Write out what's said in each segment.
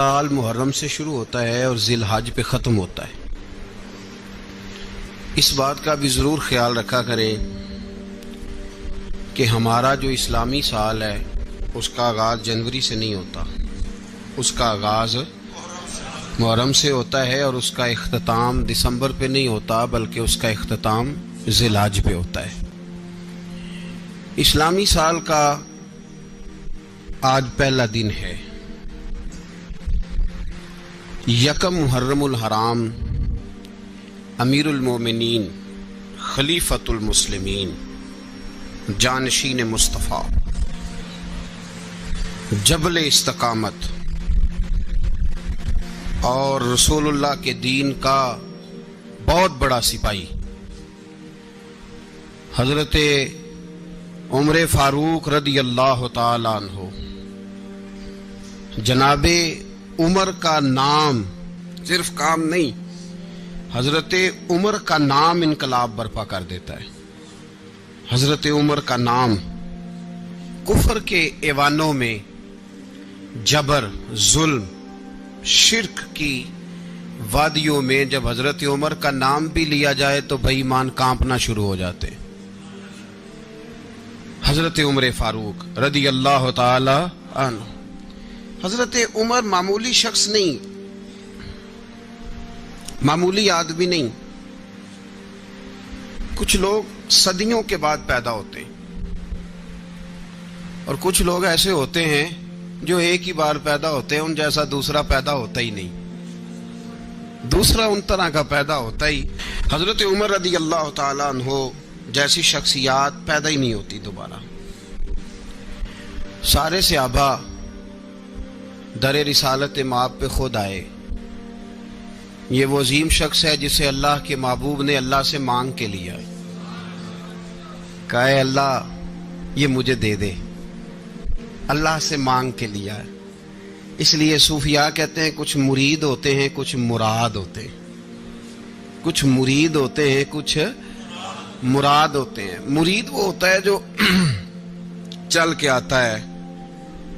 سال محرم سے شروع ہوتا ہے اور ذی الحج پہ ختم ہوتا ہے۔ اس بات کا بھی ضرور خیال رکھا کریں کہ ہمارا جو اسلامی سال ہے اس کا آغاز جنوری سے نہیں ہوتا، اس کا آغاز محرم سے ہوتا ہے اور اس کا اختتام دسمبر پہ نہیں ہوتا بلکہ اس کا اختتام ذی الحج پہ ہوتا ہے۔ اسلامی سال کا آج پہلا دن ہے، یکم محرم الحرام، امیر المومنین خلیفۃ المسلمین جانشین مصطفیٰ جبل استقامت اور رسول اللہ کے دین کا بہت بڑا سپاہی حضرت عمر فاروق رضی اللہ تعالی عنہ، جناب عمر کا نام صرف کام نہیں، حضرت عمر کا نام انقلاب برپا کر دیتا ہے۔ حضرت عمر کا نام کفر کے ایوانوں میں جبر، ظلم، شرک کی وادیوں میں جب حضرت عمر کا نام بھی لیا جائے تو بے ایمان کانپنا شروع ہو جاتے ہیں۔ حضرت عمر فاروق رضی اللہ تعالی عنہ، حضرت عمر معمولی شخص نہیں، معمولی آدمی نہیں۔ کچھ لوگ صدیوں کے بعد پیدا ہوتے ہیں اور کچھ لوگ ایسے ہوتے ہیں جو ایک ہی بار پیدا ہوتے ہیں، ان جیسا دوسرا پیدا ہوتا ہی نہیں، دوسرا ان طرح کا پیدا ہوتا ہی۔ حضرت عمر رضی اللہ تعالی عنہ جیسی شخصیات پیدا ہی نہیں ہوتی دوبارہ۔ سارے صحابہ در رسالت مآب پہ خود آئے۔ یہ وہ عظیم شخص ہے جسے اللہ کے محبوب نے اللہ سے مانگ کے لیا، کہا اے اللہ یہ مجھے دے دے، اللہ سے مانگ کے لیا ہے۔ اس لیے صوفیاء کہتے ہیں کچھ مرید ہوتے ہیں کچھ مراد ہوتے ہیں، کچھ مرید ہوتے ہیں کچھ مراد ہوتے ہیں۔ مرید وہ ہوتا ہے جو چل کے آتا ہے،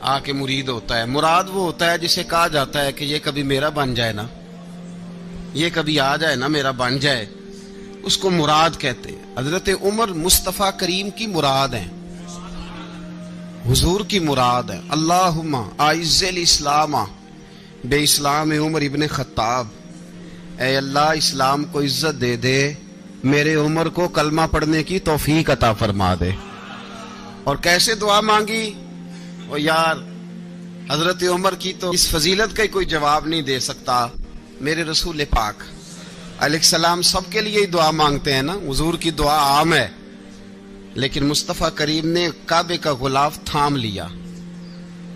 آ کے مرید ہوتا ہے۔ مراد وہ ہوتا ہے جسے کہا جاتا ہے کہ یہ کبھی میرا بن جائے نا، یہ کبھی آ جائے نا، میرا بن جائے، اس کو مراد کہتے ہیں۔ حضرت عمر مصطفیٰ کریم کی مراد ہیں، حضور کی مراد ہے۔ اللہم اعز الاسلام بے اسلام عمر ابن خطاب، اے اللہ اسلام کو عزت دے دے، میرے عمر کو کلمہ پڑھنے کی توفیق عطا فرما دے۔ اور کیسے دعا مانگی؟ اور یار حضرت عمر کی تو اس فضیلت کا کوئی جواب نہیں دے سکتا۔ میرے رسول پاک علیہ السلام سب کے لیے ہی دعا مانگتے ہیں نا، حضور کی دعا عام ہے، لیکن مصطفیٰ کریم نے کعبے کا غلاف تھام لیا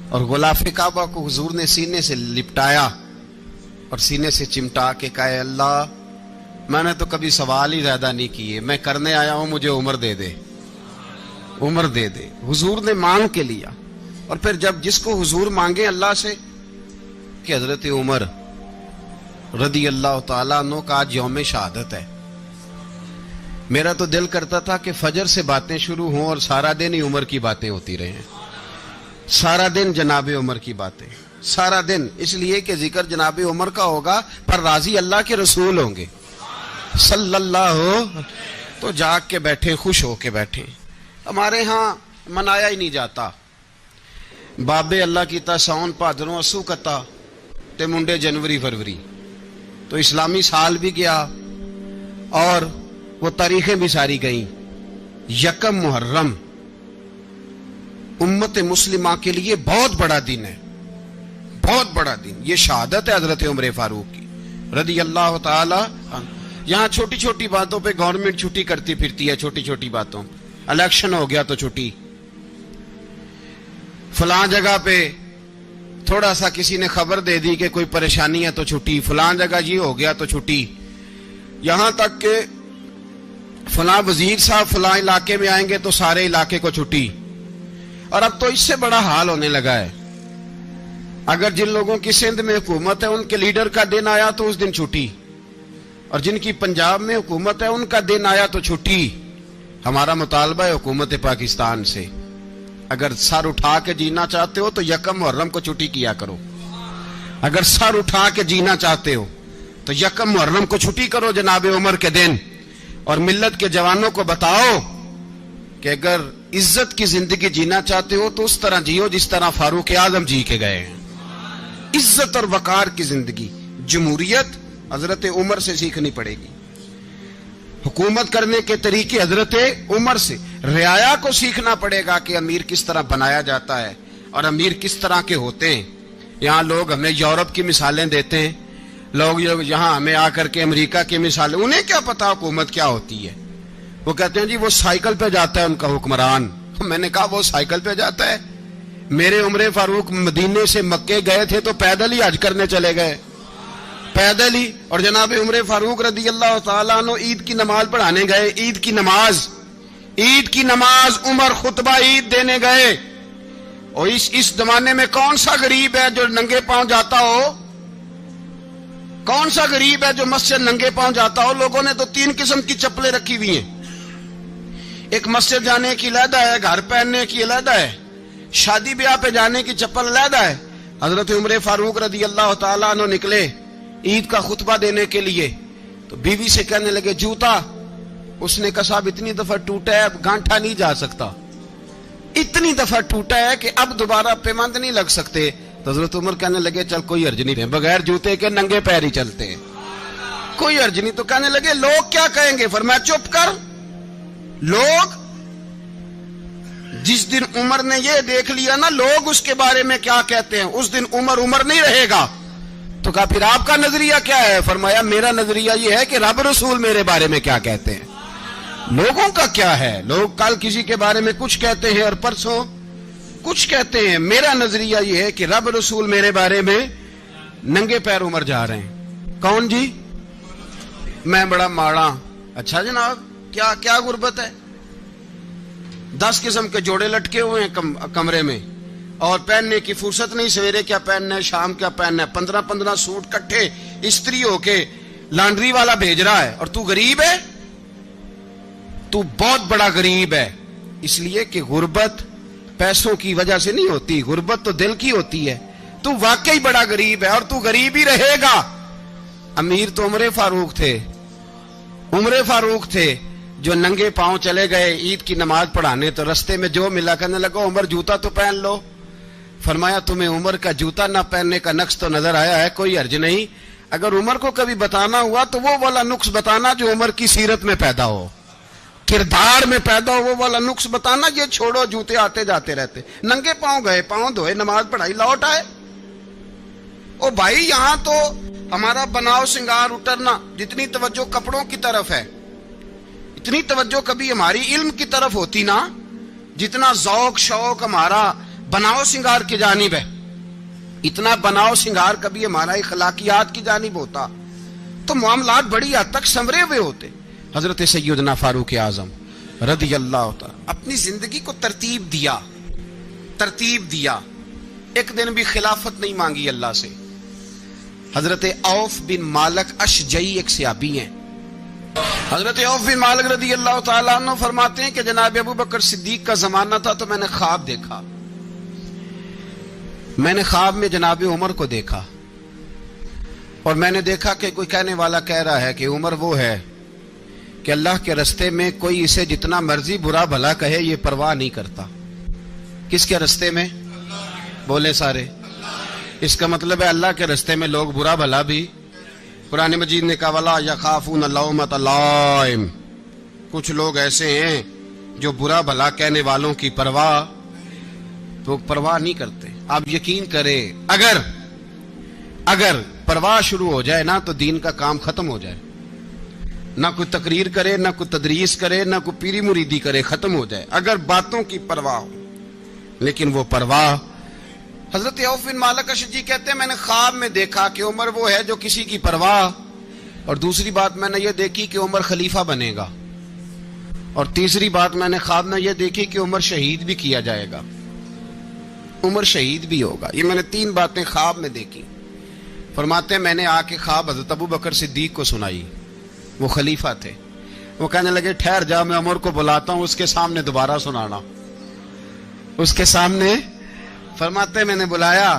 اور غلاف کعبہ کو حضور نے سینے سے لپٹایا اور سینے سے چمٹا کے کہا اے اللہ میں نے تو کبھی سوال ہی زیادہ نہیں کیے، میں کرنے آیا ہوں، مجھے عمر دے دے، عمر دے دے۔ حضور نے مانگ کے لیا۔ اور پھر جب جس کو حضور مانگے اللہ سے کہ حضرت عمر رضی اللہ تعالیٰ عنہ کا آج یوم شہادت ہے، میرا تو دل کرتا تھا کہ فجر سے باتیں شروع ہوں اور سارا دن ہی عمر کی باتیں ہوتی رہیں، سارا دن جناب عمر کی باتیں، سارا دن، اس لیے کہ ذکر جناب عمر کا ہوگا پر راضی اللہ کے رسول ہوں گے صلی اللہ، تو جاگ کے بیٹھے، خوش ہو کے بیٹھے۔ ہمارے ہاں منایا ہی نہیں جاتا، بابے اللہ کی تا ساؤن بھادروں اسو کتا تے منڈے جنوری فروری، تو اسلامی سال بھی گیا اور وہ تاریخیں بھی ساری گئیں۔ یکم محرم امت مسلمہ کے لیے بہت بڑا دن ہے، بہت بڑا دن۔ یہ شہادت ہے حضرت عمر فاروق کی رضی اللہ تعالی عنہ۔ یہاں چھوٹی چھوٹی باتوں پہ گورنمنٹ چھٹی کرتی پھرتی ہے، چھوٹی چھوٹی باتوں، الیکشن ہو گیا تو چھٹی، فلاں جگہ پہ تھوڑا سا کسی نے خبر دے دی کہ کوئی پریشانی ہے تو چھٹی، فلاں جگہ یہ ہو گیا تو چھٹی، یہاں تک کہ فلاں وزیر صاحب فلاں علاقے میں آئیں گے تو سارے علاقے کو چھٹی۔ اور اب تو اس سے بڑا حال ہونے لگا ہے، اگر جن لوگوں کی سندھ میں حکومت ہے ان کے لیڈر کا دن آیا تو اس دن چھٹی، اور جن کی پنجاب میں حکومت ہے ان کا دن آیا تو چھٹی۔ ہمارا مطالبہ ہے حکومت پاکستان سے، اگر سر اٹھا کے جینا چاہتے ہو تو یکم محرم کو چھٹی کیا کرو، اگر سر اٹھا کے جینا چاہتے ہو تو یکم محرم کو چھٹی کرو جناب عمر کے دن، اور ملت کے جوانوں کو بتاؤ کہ اگر عزت کی زندگی جینا چاہتے ہو تو اس طرح جیو جس طرح فاروق اعظم جی کے گئے ہیں۔ عزت اور وقار کی زندگی، جمہوریت حضرت عمر سے سیکھنی پڑے گی، حکومت کرنے کے طریقے حضرت عمر سے، رعایا کو سیکھنا پڑے گا کہ امیر کس طرح بنایا جاتا ہے اور امیر کس طرح کے ہوتے ہیں۔ یہاں لوگ ہمیں یورپ کی مثالیں دیتے ہیں، لوگ یہاں ہمیں آ کر کے امریکہ کی مثالیں، انہیں کیا پتا حکومت کیا ہوتی ہے؟ وہ کہتے ہیں جی وہ سائیکل پہ جاتا ہے ان کا حکمران۔ میں نے کہا وہ سائیکل پہ جاتا ہے؟ میرے عمر فاروق مدینے سے مکے گئے تھے تو پیدل ہی حج کرنے چلے گئے، پیدل ہی۔ اور جناب عمر فاروق رضی اللہ تعالیٰ عنہ عید کی نماز پڑھانے گئے، عید کی نماز عمر خطبہ عید دینے گئے۔ اور اس زمانے میں کون سا غریب ہے جو ننگے پاؤں جاتا ہو؟ کون سا غریب ہے جو مسجد ننگے پاؤں جاتا ہو؟ لوگوں نے تو 3 قسم کی چپلیں رکھی ہوئی ہیں، ایک مسجد جانے کی علیحدہ ہے، گھر پہننے کی علیحدہ ہے، شادی بیاہ پہ جانے کی چپل علیحدہ ہے۔ حضرت عمر فاروق رضی اللہ تعالیٰ عنہ نکلے عید کا خطبہ دینے کے لیے تو بیوی سے کہنے لگے جوتا، اس نے کہا صاحب اتنی دفعہ ٹوٹا ہے اب گانٹھا نہیں جا سکتا، اتنی دفعہ ٹوٹا ہے کہ اب دوبارہ پیمند نہیں لگ سکتے۔ تو حضرت عمر کہنے لگے چل کوئی حرج نہیں ہے، بغیر جوتے کے ننگے پیر ہی چلتے ہیں، کوئی حرج نہیں۔ تو کہنے لگے لوگ کیا کہیں گے؟ فرمایا چپ کر، لوگ جس دن عمر نے یہ دیکھ لیا نا لوگ اس کے بارے میں کیا کہتے ہیں، اس دن عمر نہیں رہے گا۔ تو کہا پھر آپ کا نظریہ کیا ہے؟ فرمایا میرا نظریہ یہ ہے کہ رب رسول میرے بارے میں کیا کہتے ہیں، لوگوں کا کیا ہے؟ لوگ کل کسی کے بارے میں کچھ کہتے ہیں اور پرسوں کچھ کہتے ہیں، میرا نظریہ یہ ہے کہ رب رسول میرے بارے میں ننگے پیر عمر جا رہے ہیں۔ کون جی؟ میں بڑا ماڑا۔ اچھا جناب کیا غربت ہے؟ 10 قسم کے جوڑے لٹکے ہوئے ہیں کمرے میں اور پہننے کی فرصت نہیں، سویرے کیا پہننا ہے شام کیا پہننا ہے، 15 سوٹ کٹھے استری ہو کے لانڈری والا بھیج رہا ہے، اور تو غریب ہے، تو بہت بڑا غریب ہے۔ اس لیے کہ غربت پیسوں کی وجہ سے نہیں ہوتی، غربت تو دل کی ہوتی ہے۔ تو واقعی بڑا غریب ہے اور تو غریب ہی رہے گا۔ امیر تو عمر فاروق تھے جو ننگے پاؤں چلے گئے عید کی نماز پڑھانے، تو رستے میں جو ملا کہنے لگا عمر جوتا تو پہن لو۔ فرمایا تمہیں عمر کا جوتا نہ پہننے کا نقص تو نظر آیا ہے، کوئی حرج نہیں، اگر عمر کو کبھی بتانا ہوا تو وہ والا نقص بتانا جو عمر کی سیرت میں پیدا ہو، کردار میں پیدا ہو، وہ والا نقص بتانا، یہ چھوڑو جوتے آتے جاتے رہتے۔ ننگے پاؤں گئے، پاؤں دھوئے، نماز پڑھائی، لوٹ آئے۔ او بھائی یہاں تو ہمارا بناؤ سنگار اترنا، جتنی توجہ کپڑوں کی طرف ہے اتنی توجہ کبھی ہماری علم کی طرف ہوتی نا، جتنا ذوق شوق ہمارا بناؤ سنگار کی جانب ہے، اتنا بناؤ سنگار کبھی ہمارا اخلاقیات کی جانب ہوتا تو معاملات بڑی حد تک سنورے ہوئے ہوتے۔ حضرت سیدنا فاروق اعظم رضی اللہ تعالی اپنی زندگی کو ترتیب دیا، ایک دن بھی خلافت نہیں مانگی اللہ سے۔ حضرت عوف بن مالک اشجعی ایک صحابی ہیں، حضرت عوف بن مالک رضی اللہ تعالیٰ عنہ فرماتے ہیں کہ جناب ابو بکر صدیق کا زمانہ تھا تو میں نے خواب دیکھا، میں نے خواب میں جناب عمر کو دیکھا، اور میں نے دیکھا کہ کوئی کہنے والا کہہ رہا ہے کہ عمر وہ ہے کہ اللہ کے رستے میں کوئی اسے جتنا مرضی برا بھلا کہے یہ پرواہ نہیں کرتا۔ کس کے رستے میں؟ بولے سارے۔ اس کا مطلب ہے اللہ کے رستے میں لوگ برا بھلا بھی، قرآن مجید نے کہا وَلَا يَخَافُونَ لَوْمَةَ لَائِمٍ، کچھ لوگ ایسے ہیں جو برا بھلا کہنے والوں کی پرواہ نہیں کرتے۔ آپ یقین کریں اگر پرواہ شروع ہو جائے نا تو دین کا کام ختم ہو جائے، نہ کوئی تقریر کرے، نہ کوئی تدریس کرے، نہ کوئی پیری مریدی کرے، ختم ہو جائے اگر باتوں کی پرواہ ہو۔ لیکن وہ پرواہ، حضرت عوف بن مالک اشجعی کہتے ہیں میں نے خواب میں دیکھا کہ عمر وہ ہے جو کسی کی پرواہ، اور دوسری بات میں نے یہ دیکھی کہ عمر خلیفہ بنے گا، اور تیسری بات میں نے خواب میں یہ دیکھی کہ عمر شہید بھی کیا جائے گا، عمر شہید بھی ہوگا۔ یہ میں نے 3 باتیں خواب میں دیکھی۔ فرماتے ہیں میں نے آ کے خواب حضرت ابو بکر صدیق کو سنائی، وہ خلیفہ تھے، وہ کہنے لگے ٹھہر جا میں عمر کو بلاتا ہوں، اس کے سامنے دوبارہ سنانا، اس کے سامنے۔ فرماتے ہیں میں نے بلایا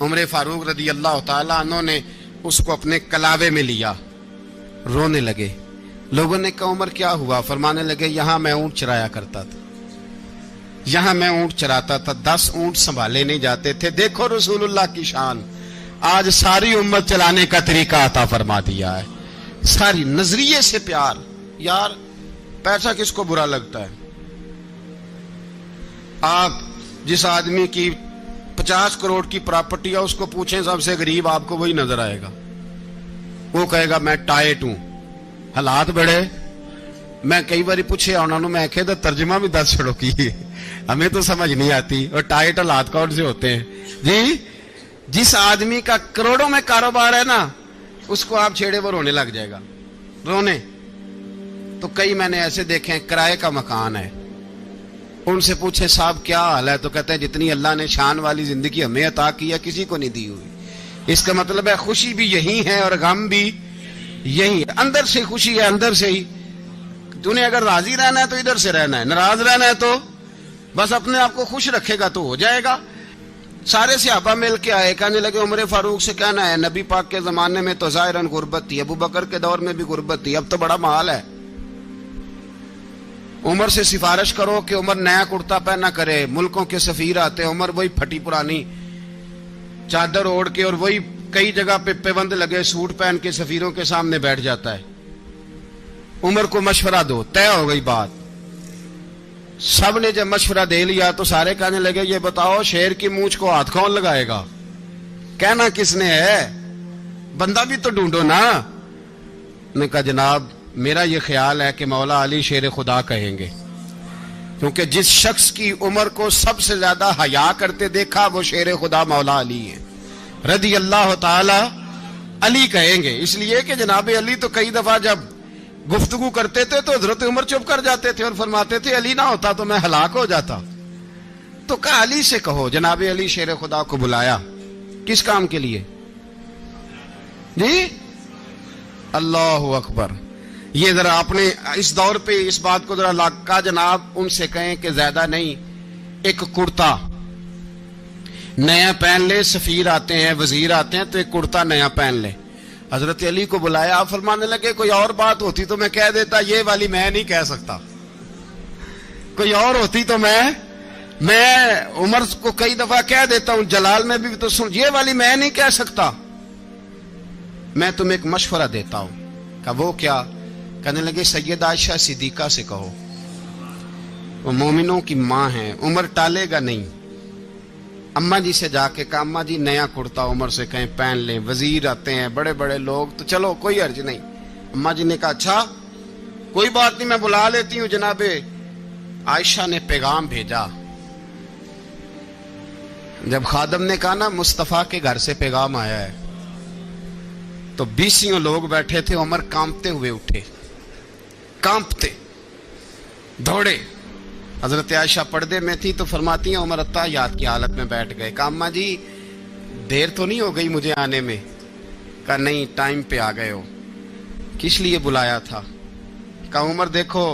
عمر فاروق رضی اللہ تعالیٰ عنہ نے اس کو اپنے کلاوے میں لیا، رونے لگے۔ لوگوں نے کہا عمر کیا ہوا؟ فرمانے لگے یہاں میں اونٹ چرایا کرتا تھا، یہاں میں اونٹ چراتا تھا، 10 اونٹ سنبھالے نہیں جاتے تھے، دیکھو رسول اللہ کی شان، آج ساری امت چلانے کا طریقہ عطا فرما دیا ہے، ساری نظریے سے پیار۔ یار پیسہ کس کو برا لگتا ہے؟ آپ جس آدمی کی 50 کروڑ کی پراپرٹی ہے اس کو پوچھیں سب سے غریب، آپ کو وہی نظر آئے گا، وہ کہے گا میں ٹائٹ ہوں، حالات بڑے۔ میں کئی باری پوچھے انہوں نے، میں کہتا ترجمہ بھی 10 چھڑوں کی ہے، ہمیں تو سمجھ نہیں آتی، اور ٹائٹ حالات کون سے ہوتے ہیں جی؟ جس آدمی کا کروڑوں میں کاروبار ہے نا، اس کو آپ چھیڑے وہ رونے لگ جائے گا، رونے۔ تو کئی میں نے ایسے دیکھے ہیں کرائے کا مکان ہے، ان سے پوچھے صاحب کیا حال ہے، تو کہتے ہیں جتنی اللہ نے شان والی زندگی ہمیں عطا کی ہے کسی کو نہیں دی ہوئی۔ اس کا مطلب ہے خوشی بھی یہی ہے اور غم بھی یہی ہے، اندر سے خوشی ہے، اندر سے ہی۔ تُو نے اگر راضی رہنا ہے تو ادھر سے رہنا ہے، ناراض رہنا ہے تو بس اپنے آپ کو خوش رکھے گا تو ہو جائے گا۔ سارے صحابہ مل کے آئے، کہنے لگے عمر فاروق سے کہنا ہے نبی پاک کے زمانے میں تو ظاہراً غربت تھی، ابو بکر کے دور میں بھی غربت تھی، اب تو بڑا مال ہے، عمر سے سفارش کرو کہ عمر نیا کرتا پہنا کرے۔ ملکوں کے سفیر آتے ہیں، عمر وہی پھٹی پرانی چادر اوڑھ کے اور وہی کئی جگہ پہ پیوند لگے سوٹ پہن کے سفیروں کے سامنے بیٹھ جاتا ہے۔ عمر کو مشورہ دو، طے ہو گئی بات۔ سب نے جب مشورہ دے لیا تو سارے کہنے لگے یہ بتاؤ شیر کی مونچھ کو ہاتھ کون لگائے گا؟ کہنا کس نے ہے؟ بندہ بھی تو ڈھونڈو نا۔ نے کہا جناب میرا یہ خیال ہے کہ مولا علی شیر خدا کہیں گے، کیونکہ جس شخص کی عمر کو سب سے زیادہ حیا کرتے دیکھا وہ شیر خدا مولا علی ہے رضی اللہ تعالی علی کہیں گے، اس لیے کہ جناب علی تو کئی دفعہ جب گفتگو کرتے تھے تو حضرت عمر چپ کر جاتے تھے اور فرماتے تھے علی نہ ہوتا تو میں ہلاک ہو جاتا۔ تو کہا علی سے کہو۔ جناب علی شیر خدا کو بلایا، کس کام کے لیے جی؟ اللہ اکبر۔ یہ ذرا آپ نے اس دور پہ اس بات کو ذرا لاکا جناب ان سے کہیں کہ زیادہ نہیں، ایک کرتا نیا پہن لے، سفیر آتے ہیں وزیر آتے ہیں تو ایک کرتا نیا پہن لے۔ حضرت علی کو بلایا، آپ فرمانے لگے کوئی اور بات ہوتی تو میں کہہ دیتا، یہ والی میں نہیں کہہ سکتا، کوئی اور ہوتی تو میں عمر کو کئی دفعہ کہہ دیتا ہوں، جلال میں بھی تو سن، یہ والی میں نہیں کہہ سکتا، میں تمہیں ایک مشورہ دیتا ہوں۔ کہا وہ کیا؟ کہنے لگے سید عائشہ صدیقہ سے کہو، وہ مومنوں کی ماں ہیں، عمر ٹالے گا نہیں۔ اماں جی سے جا کے کہا اماں جی نیا کرتا عمر سے کہیں پہن لیں، وزیر آتے ہیں بڑے بڑے لوگ تو چلو کوئی عرض نہیں۔ اماں جی نے کہا اچھا کوئی بات نہیں میں بلا لیتی ہوں۔ جناب عائشہ نے پیغام بھیجا، جب خادم نے کہا نا مصطفیٰ کے گھر سے پیغام آیا ہے تو 20 لوگ بیٹھے تھے، عمر کانپتے ہوئے اٹھے، کانپتے دوڑے۔ حضرت عائشہ پردے میں تھی تو فرماتی ہیں عمر اتحیات کی حالت میں بیٹھ گئے۔ کہا اماں جی دیر تو نہیں ہو گئی مجھے آنے میں؟ کہا نہیں ٹائم پہ آ گئے ہو۔ کس لیے بلایا تھا؟ کہا عمر دیکھو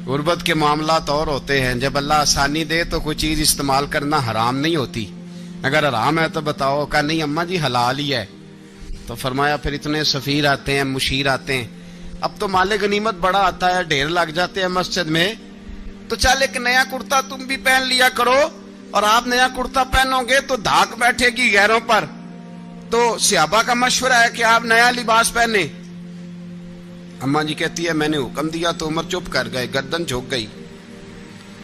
غربت کے معاملات اور ہوتے ہیں، جب اللہ آسانی دے تو کوئی چیز استعمال کرنا حرام نہیں ہوتی، اگر حرام ہے تو بتاؤ۔ کہا نہیں اماں جی حلال ہی ہے۔ تو فرمایا پھر اتنے سفیر آتے ہیں مشیر آتے ہیں، اب تو مال غنیمت بڑا آتا ہے، ڈھیر لگ جاتے ہیں مسجد میں، تو چل ایک نیا کرتا تم بھی پہن لیا کرو، اور آپ نیا کرتا پہنو گے تو دھاک بیٹھے گی غیروں پر۔ تو صحابہ کا مشورہ ہے کہ آپ نیا لباس پہنے۔ اماں جی کہتی ہے میں نے حکم دیا تو عمر چپ کر گئے، گردن جھک گئی۔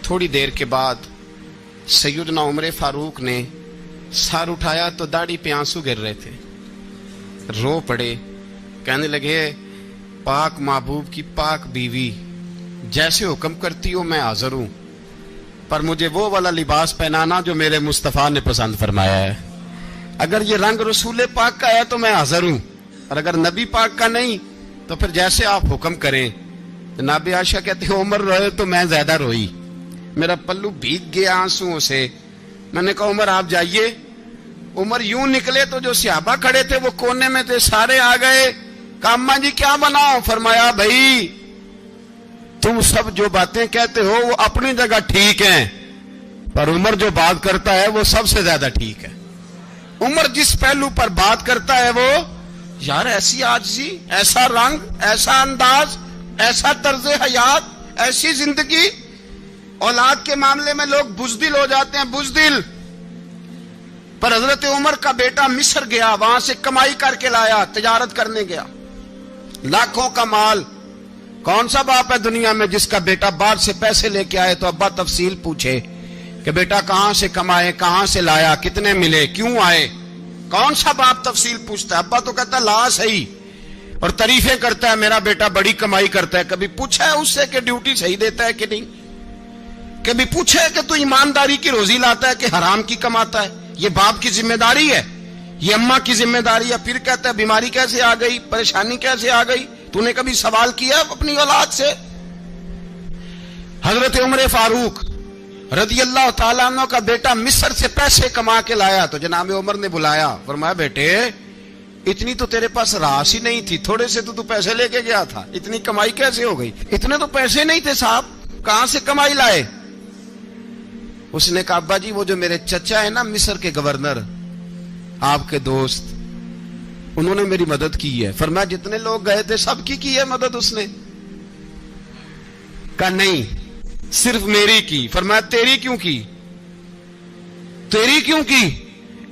تھوڑی دیر کے بعد سیدنا عمر فاروق نے سر اٹھایا تو داڑھی پہ آنسو گر رہے تھے، رو پڑے، کہنے لگے پاک محبوب کی پاک بیوی جیسے حکم کرتی ہو میں حاضر ہوں، پر مجھے وہ والا لباس پہنانا جو میرے مصطفیٰ نے پسند فرمایا ہے، اگر یہ رنگ رسول پاک کا ہے تو میں حاضر ہوں، اور اگر نبی پاک کا نہیں تو پھر جیسے آپ حکم کریں۔ جناب عائشہ کہتے ہیں عمر روئے تو میں زیادہ روئی، میرا پلو بھیگ گیا آنسوؤں سے۔ میں نے کہا عمر آپ جائیے۔ عمر یوں نکلے تو جو صحابہ کھڑے تھے وہ کونے میں تھے، سارے آ گئے۔ کہا اماں جی کیا بناؤ؟ فرمایا بھائی تم سب جو باتیں کہتے ہو وہ اپنی جگہ ٹھیک ہیں، پر عمر جو بات کرتا ہے وہ سب سے زیادہ ٹھیک ہے۔ عمر جس پہلو پر بات کرتا ہے وہ یار ایسی عاجزی، ایسا رنگ، ایسا انداز، ایسا طرز حیات، ایسی زندگی. اولاد کے معاملے میں لوگ بزدل ہو جاتے ہیں، بزدل. پر حضرت عمر کا بیٹا مصر گیا، وہاں سے کمائی کر کے لایا، تجارت کرنے گیا، لاکھوں کا مال. کون سا باپ ہے دنیا میں جس کا بیٹا باہر سے پیسے لے کے آئے تو ابا تفصیل پوچھے کہ بیٹا کہاں سے کمائے، کہاں سے لایا، کتنے ملے، کیوں آئے؟ کون سا باپ تفصیل پوچھتا ہے؟ ابا تو کہتا ہے لا صحیح، اور تعریفیں کرتا ہے میرا بیٹا بڑی کمائی کرتا ہے. کبھی پوچھا ہے اس سے کہ ڈیوٹی صحیح دیتا ہے کہ نہیں؟ کبھی پوچھا ہے کہ تو ایمانداری کی روزی لاتا ہے کہ حرام کی کماتا ہے؟ یہ باپ کی ذمہ داری ہے، یہ اماں کی ذمہ داری ہے. پھر کہتا ہے بیماری کیسے آ گئی، پریشانی کیسے آ گئی؟ تو نے کبھی سوال کیا اپنی اولاد سے؟ حضرت عمر فاروق رضی اللہ تعالیٰ عنہ کا بیٹا مصر سے پیسے کما کے لایا تو جناب عمر نے بلایا، فرمایا بیٹے اتنی تو تیرے پاس راس ہی نہیں تھی، تھوڑے سے تو پیسے لے کے گیا تھا، اتنی کمائی کیسے ہو گئی؟ اتنے تو پیسے نہیں تھے صاحب، کہاں سے کمائی لائے؟ اس نے کہا ابا جی وہ جو میرے چچا ہے نا مصر کے گورنر، آپ کے دوست، انہوں نے میری مدد کی ہے. فرمایا جتنے لوگ گئے تھے سب کی ہے مدد اس نے؟ کہا نہیں صرف میری کی. فرمایا تیری کیوں کی؟ تیری کیوں کی؟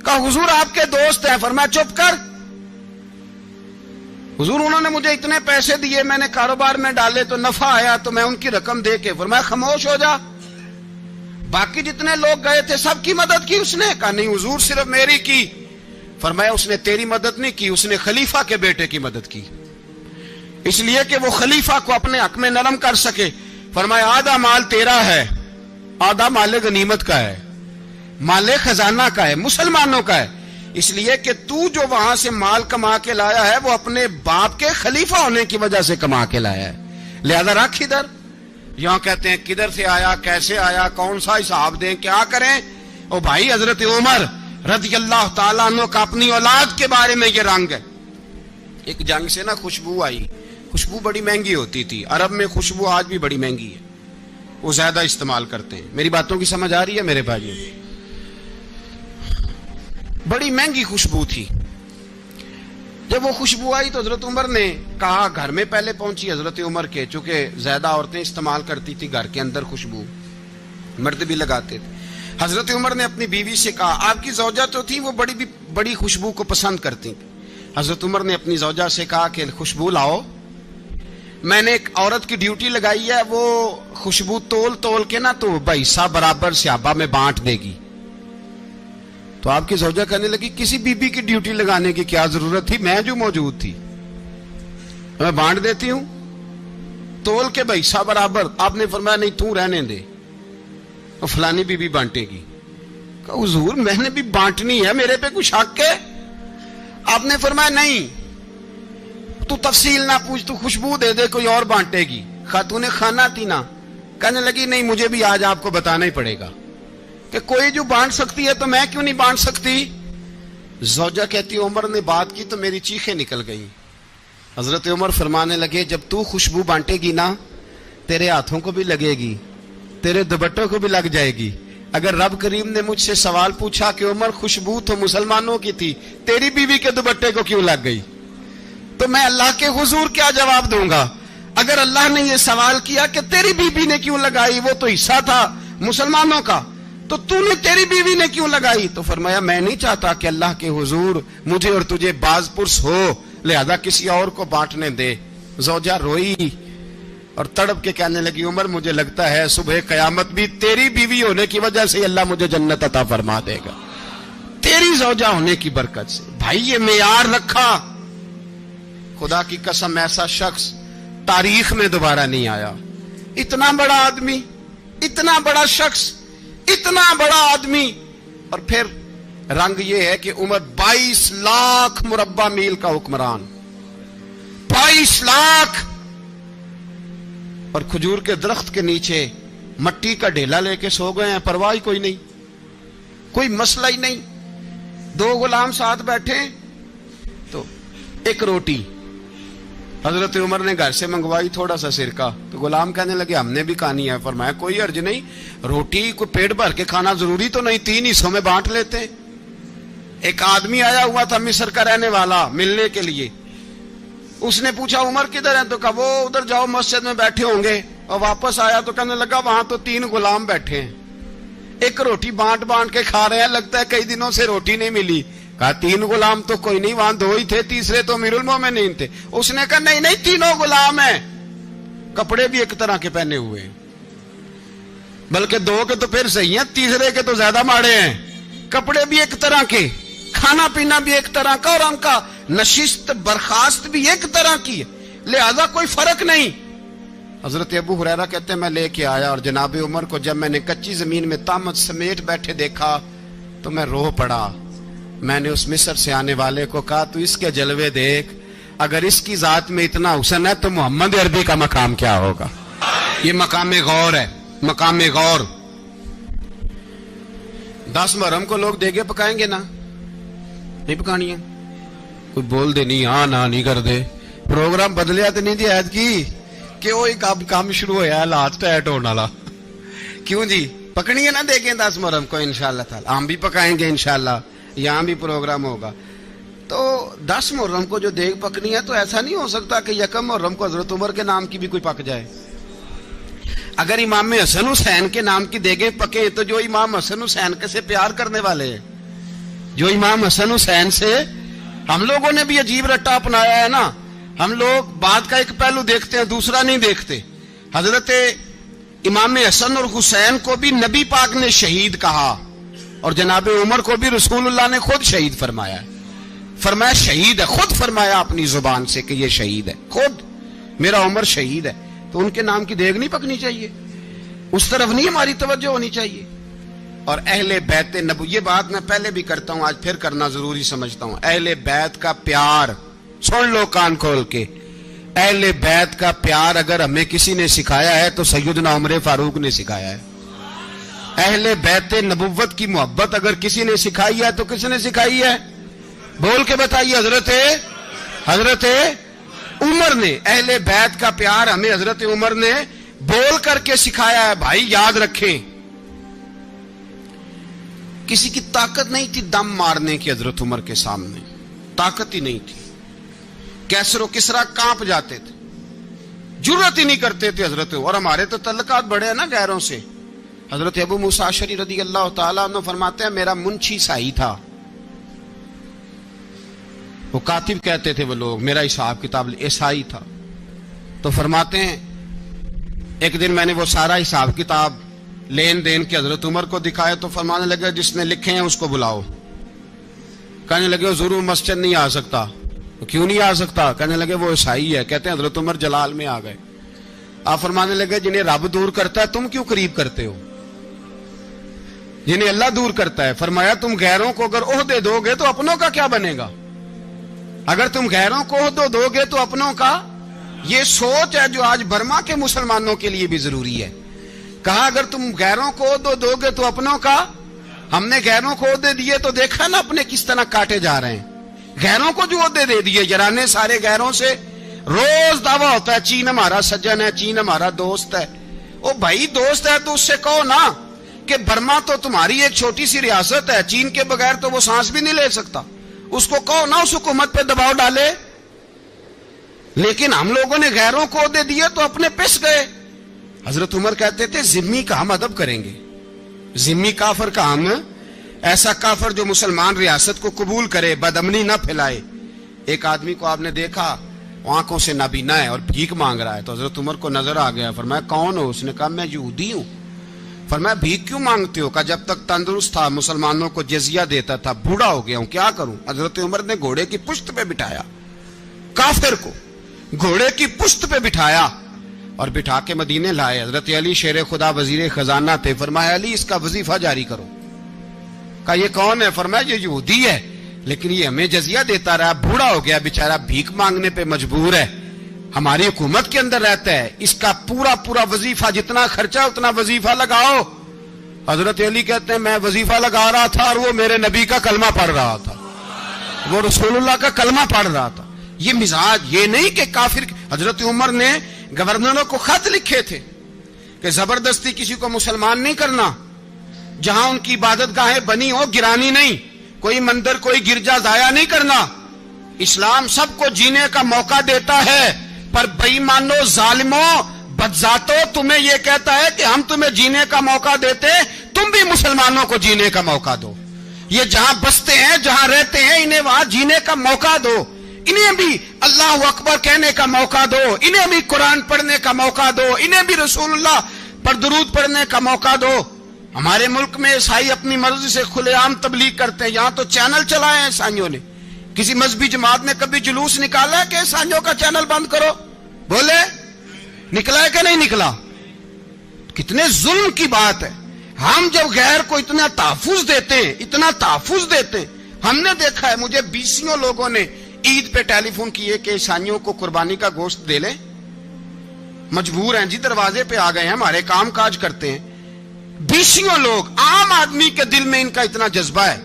کہا حضور آپ کے دوست ہیں. فرمایا چپ کر، حضور انہوں نے مجھے اتنے پیسے دیے، میں نے کاروبار میں ڈالے تو نفع آیا تو میں ان کی رقم دے کے. فرمایا خاموش ہو جا، باقی جتنے لوگ گئے تھے سب کی مدد کی اس نے؟ کہا نہیں حضور صرف میری کی. فرمایا اس نے تیری مدد نہیں کی، اس نے خلیفہ کے بیٹے کی مدد کی، اس لیے کہ وہ خلیفہ کو اپنے حق میں نرم کر سکے. فرمایا آدھا مال تیرا ہے، آدھا مال غنیمت کا ہے، مال خزانہ کا ہے، مسلمانوں کا ہے، اس لیے کہ تو جو وہاں سے مال کما کے لایا ہے وہ اپنے باپ کے خلیفہ ہونے کی وجہ سے کما کے لایا ہے، لہذا رکھ ادھر. یہاں کہتے ہیں کدھر سے آیا، کیسے آیا، کون سا حساب دیں، کیا کریں؟ او بھائی حضرت عمر رضی اللہ تعالیٰ عنہ کا اپنی اولاد کے بارے میں یہ رنگ ہے. ایک جنگ سے نا خوشبو آئی، خوشبو بڑی مہنگی ہوتی تھی، عرب میں خوشبو آج بھی بڑی مہنگی ہے، وہ زیادہ استعمال کرتے ہیں. میری باتوں کی سمجھ آ رہی ہے میرے بھائیوں؟ بڑی مہنگی خوشبو تھی. جب وہ خوشبو آئی تو حضرت عمر نے کہا، گھر میں پہلے پہنچی حضرت عمر کے، چونکہ زیادہ عورتیں استعمال کرتی تھی گھر کے اندر خوشبو، مرد بھی لگاتے تھے. حضرت عمر نے اپنی بیوی سے کہا، آپ کی زوجہ تو تھی وہ بڑی خوشبو کو پسند کرتی. حضرت عمر نے اپنی زوجہ سے کہا کہ خوشبو لاؤ، میں نے ایک عورت کی ڈیوٹی لگائی ہے، وہ خوشبو تول کے نا تو حصہ برابر صحابہ میں بانٹ دے گی. تو آپ کی زوجہ کہنے لگی کسی بی بی کی ڈیوٹی لگانے کی کیا ضرورت تھی، میں جو موجود تھی میں بانٹ دیتی ہوں تول کے حصہ برابر. آپ نے فرمایا نہیں تو رہنے دے، فلانی بی بی بانٹے گی. کہا حضور میں نے بھی بانٹنی ہے، میرے پہ کچھ حق ہے؟ آپ نے فرمایا نہیں تو تفصیل نہ پوچھ، تو خوشبو دے دے، کوئی اور بانٹے گی. خاتون خانہ تھی نا، کہنے لگی نہیں مجھے بھی آج آپ کو بتانا ہی پڑے گا کہ کوئی جو بانٹ سکتی ہے تو میں کیوں نہیں بانٹ سکتی؟ زوجہ کہتی عمر نے بات کی تو میری چیخیں نکل گئیں. حضرت عمر فرمانے لگے جب تو خوشبو بانٹے گی نا تیرے ہاتھوں کو بھی لگے گی، تیرے دوپٹوں کو بھی لگ جائے گی. اگر رب کریم نے مجھ سے سوال پوچھا کہ عمر خوشبو تو مسلمانوں کی تھی، تیری بیوی کے دوپٹے کو کیوں لگ گئی، تو میں اللہ کے حضور کیا جواب دوں گا؟ اگر اللہ نے یہ سوال کیا کہ تیری بیوی نے کیوں لگائی، وہ تو حصہ تھا مسلمانوں کا، تو نے تیری بیوی نے کیوں لگائی؟ تو فرمایا میں نہیں چاہتا کہ اللہ کے حضور مجھے اور تجھے باز پرس ہو، لہذا کسی اور کو بانٹنے دے. زوجہ روئی اور تڑپ کے کہنے لگی عمر مجھے لگتا ہے صبح قیامت بھی تیری بیوی ہونے کی وجہ سے اللہ مجھے جنت عطا فرما دے گا، تیری زوجہ ہونے کی برکت سے. بھائی یہ معیار رکھا، خدا کی قسم ایسا شخص تاریخ میں دوبارہ نہیں آیا. اتنا بڑا آدمی، اتنا بڑا شخص، اتنا بڑا آدمی، اور پھر رنگ یہ ہے کہ عمر 22 لاکھ مربع میل کا حکمران، 22 لاکھ، اور کھجور کے درخت کے نیچے مٹی کا ڈھیلا لے کے سو گئے ہیں، پرواہ کوئی نہیں، کوئی مسئلہ ہی نہیں. 2 غلام ساتھ بیٹھے تو ایک روٹی حضرت عمر نے گھر سے منگوائی، تھوڑا سا سرکہ، تو غلام کہنے لگے ہم نے بھی کھانی ہے. فرمایا کوئی حرج نہیں، روٹی کو پیٹ بھر کے کھانا ضروری تو نہیں، 3 حصوں میں بانٹ لیتے. ایک آدمی آیا ہوا تھا مصر کا رہنے والا ملنے کے لیے. اس نے پوچھا عمر کدھر ہے؟ تو کہا وہ ادھر جاؤ مسجد میں بیٹھے ہوں گے. اور واپس آیا تو کہنے لگا وہاں تو 3 غلام بیٹھے ہیں, ایک روٹی بانٹ بانٹ کے کھا رہے ہیں, لگتا ہے کئی دنوں سے روٹی نہیں ملی. کہا 3 غلام تو کوئی نہیں, وہاں 2 ہی تھے, تیسرے تو امیر المومنین تھے. اس نے کہا نہیں نہیں 3 غلام ہیں, کپڑے بھی ایک طرح کے پہنے ہوئے ہیں, بلکہ 2 کے تو پھر صحیح ہیں, تیسرے کے تو زیادہ ماڑے ہیں. کپڑے بھی ایک طرح کے, کھانا پینا بھی ایک طرح کا, اور ان کا نشست برخاست بھی ایک طرح کی ہے, لہذا کوئی فرق نہیں. حضرت ابو ہریرہ کہتے ہیں میں لے کے آیا, اور جناب عمر کو جب میں نے کچی زمین میں تامت سمیٹ بیٹھے دیکھا تو میں رو پڑا. میں نے اس مصر سے آنے والے کو کہا تو اس کے جلوے دیکھ, اگر اس کی ذات میں اتنا حسن ہے تو محمد عربی کا مقام کیا ہوگا. یہ مقام غور ہے, مقام غور. 10 محرم کو لوگ دیگے پکائیں گے نا, نہیں پکانی ہے؟ کوئی بول دے نہیں, ہاں نہ نہیں کر دے. پروگرام بدلیا تو نہیں دی عید کی کہ وہی کام شروع ہوا ہے لات ٹائٹ ہونے والا. کیوں جی, پکنی ہے نا دیکھیں 10 محرم کو انشاءاللہ تعالی. ہم بھی پکائیں گے انشاءاللہ, یہاں بھی پروگرام ہوگا. تو 10 محرم کو جو دیگ پکنی ہے تو ایسا نہیں ہو سکتا کہ 1 محرم کو حضرت عمر کے نام کی بھی کوئی پک جائے. اگر امام حسن حسین کے نام کی دیگیں پکے تو جو امام حسن حسین کے سے پیار کرنے والے ہیں, جو امام حسن حسین سے, ہم لوگوں نے بھی عجیب رٹا اپنایا ہے نا. ہم لوگ بات کا ایک پہلو دیکھتے ہیں, دوسرا نہیں دیکھتے. حضرت امام حسن اور حسین کو بھی نبی پاک نے شہید کہا, اور جناب عمر کو بھی رسول اللہ نے خود شہید فرمایا. فرمایا شہید ہے, خود فرمایا اپنی زبان سے کہ یہ شہید ہے, خود میرا عمر شہید ہے. تو ان کے نام کی دیگ نہیں پکنی چاہیے, اس طرف نہیں ہماری توجہ ہونی چاہیے. اور اہل بیت نبو, یہ بات میں پہلے بھی کرتا ہوں, آج پھر کرنا ضروری سمجھتا ہوں. اہل بیت کا پیار سن لو کان کھول کے. اہل بیت کا پیار اگر ہمیں کسی نے سکھایا ہے تو سیدنا عمر فاروق نے سکھایا ہے. اہل بیت نبوت کی محبت اگر کسی نے سکھائی ہے تو کس نے سکھائی ہے؟ بول کے بتائیے. حضرت عمر نے. اہل بیت کا پیار ہمیں حضرت عمر نے بول کر کے سکھایا ہے. بھائی یاد رکھیں, کسی کی طاقت نہیں تھی دم مارنے کی حضرت عمر کے سامنے, طاقت ہی نہیں تھی. کیسر و کسرا کانپ جاتے تھے, جرأت ہی نہیں کرتے تھے حضرت. اور ہمارے تو تعلقات بڑے ہیں نا غیروں سے. حضرت ابو موسیٰ اشعری رضی اللہ تعالیٰ عنہ فرماتے ہیں میرا منشی سائی تھا, وہ کاتب کہتے تھے وہ لوگ, میرا حساب کتاب عیسائی تھا. تو فرماتے ہیں ایک دن میں نے وہ سارا حساب کتاب لین دین کے حضرت عمر کو دکھایا تو فرمانے لگے جس نے لکھے ہیں اس کو بلاؤ. کہنے لگے ضرور مسجد نہیں آ سکتا. کیوں نہیں آ سکتا؟ کہنے لگے وہ عیسائی ہے. کہتے ہیں حضرت عمر جلال میں آ گئے. آپ فرمانے لگے جنہیں رب دور کرتا ہے تم کیوں قریب کرتے ہو؟ جنہیں اللہ دور کرتا ہے. فرمایا تم غیروں کو اگر عہدے دو گے تو اپنوں کا کیا بنے گا؟ اگر تم غیروں کو عہدے دو گے تو اپنوں کا. یہ سوچ ہے جو آج برما کے مسلمانوں کے لیے بھی ضروری ہے. کہا اگر تم غیروں کو عہدے دو گے تو اپنوں کا. ہم نے غیروں کو عہدے دیے تو دیکھا نا اپنے کس طرح کاٹے جا رہے ہیں. غیروں کو جو عہدے دے دیے جرانے سارے غیروں سے. روز دعویٰ ہوتا ہے چین ہمارا سجن ہے, چین ہمارا دوست ہے. او بھائی دوست ہے تو اس سے کہو نا کہ برما تو تمہاری ایک چھوٹی سی ریاست ہے, چین کے بغیر تو وہ سانس بھی نہیں لے سکتا. اس کو کہو نا اس حکومت پہ دباؤ ڈالے. لیکن ہم لوگوں نے غیروں کو عہدے دیے تو اپنے پس گئے. حضرت عمر کہتے تھے ذمی کا ہم ادب کریں گے, ذمی کافر کا ہم, ایسا کافر جو مسلمان ریاست کو قبول کرے, بدامنی نہ پھیلائے. ایک آدمی کو آپ نے دیکھا آنکھوں سے نابینا ہے اور بھیک مانگ رہا ہے, تو حضرت عمر کو نظر آ گیا. فرمایا کون ہو؟ اس نے کہا میں یہودی ہوں. فرمایا بھیک کیوں مانگتے ہو؟ کہا جب تک تندرست تھا مسلمانوں کو جزیہ دیتا تھا, بوڑھا ہو گیا ہوں کیا کروں. حضرت عمر نے گھوڑے کی پشت پہ بٹھایا, کافر کو گھوڑے کی پشت پہ بٹھایا اور بٹھا کے مدینے لائے. حضرت علی شیر خدا وزیر خزانہ تھے. فرمایا علی اس کا وظیفہ جاری کرو. کہا یہ کون ہے؟ فرمایا یہ یہودی ہے لیکن یہ ہمیں جزیہ دیتا رہا, بوڑھا ہو گیا بیچارہ, بھیک مانگنے پہ مجبور ہے, ہماری حکومت کے اندر رہتا ہے, اس کا پورا وظیفہ جتنا خرچہ اتنا وظیفہ لگاؤ. حضرت علی کہتے ہیں میں وظیفہ لگا رہا تھا اور وہ میرے نبی کا کلمہ پڑھ رہا تھا, وہ رسول اللہ کا کلمہ پڑھ رہا تھا. یہ مزاج, یہ نہیں کہ کافر. حضرت عمر نے گورنروں کو خط لکھے تھے کہ زبردستی کسی کو مسلمان نہیں کرنا, جہاں ان کی عبادت گاہیں بنی ہو گرانی نہیں. کوئی مندر کوئی گرجا ضائع نہیں کرنا. اسلام سب کو جینے کا موقع دیتا ہے, پر بے ایمانو ظالموں بدذاتوں تمہیں یہ کہتا ہے کہ ہم تمہیں جینے کا موقع دیتے, تم بھی مسلمانوں کو جینے کا موقع دو. یہ جہاں بستے ہیں جہاں رہتے ہیں انہیں وہاں جینے کا موقع دو, انہیں بھی اللہ اکبر کہنے کا موقع دو, انہیں بھی قرآن پڑھنے کا موقع دو, انہیں بھی رسول اللہ پر درود پڑھنے کا موقع دو. ہمارے ملک میں عیسائی اپنی مرضی سے کھلے عام تبلیغ کرتے ہیں. یہاں تو چینل چلائے ہیں عیسائیوں نے. کسی مذہبی جماعت نے کبھی جلوس نکالا ہے کہ عیسائیوں کا چینل بند کرو؟ بولے نکلا ہے کہ نہیں نکلا؟ کتنے ظلم کی بات ہے. ہم جب غیر کو اتنا تحفظ دیتے ہیں, اتنا تحفظ دیتے ہیں, ہم نے دیکھا ہے مجھے 20 لوگوں نے عید پہ ٹیلی فون کیے کہ عیسائیوں کو قربانی کا گوشت دے لیں, مجبور ہیں جی, دروازے پہ آ گئے ہیں, ہمارے کام کاج کرتے ہیں. 20 لوگ, عام آدمی کے دل میں ان کا اتنا جذبہ ہے,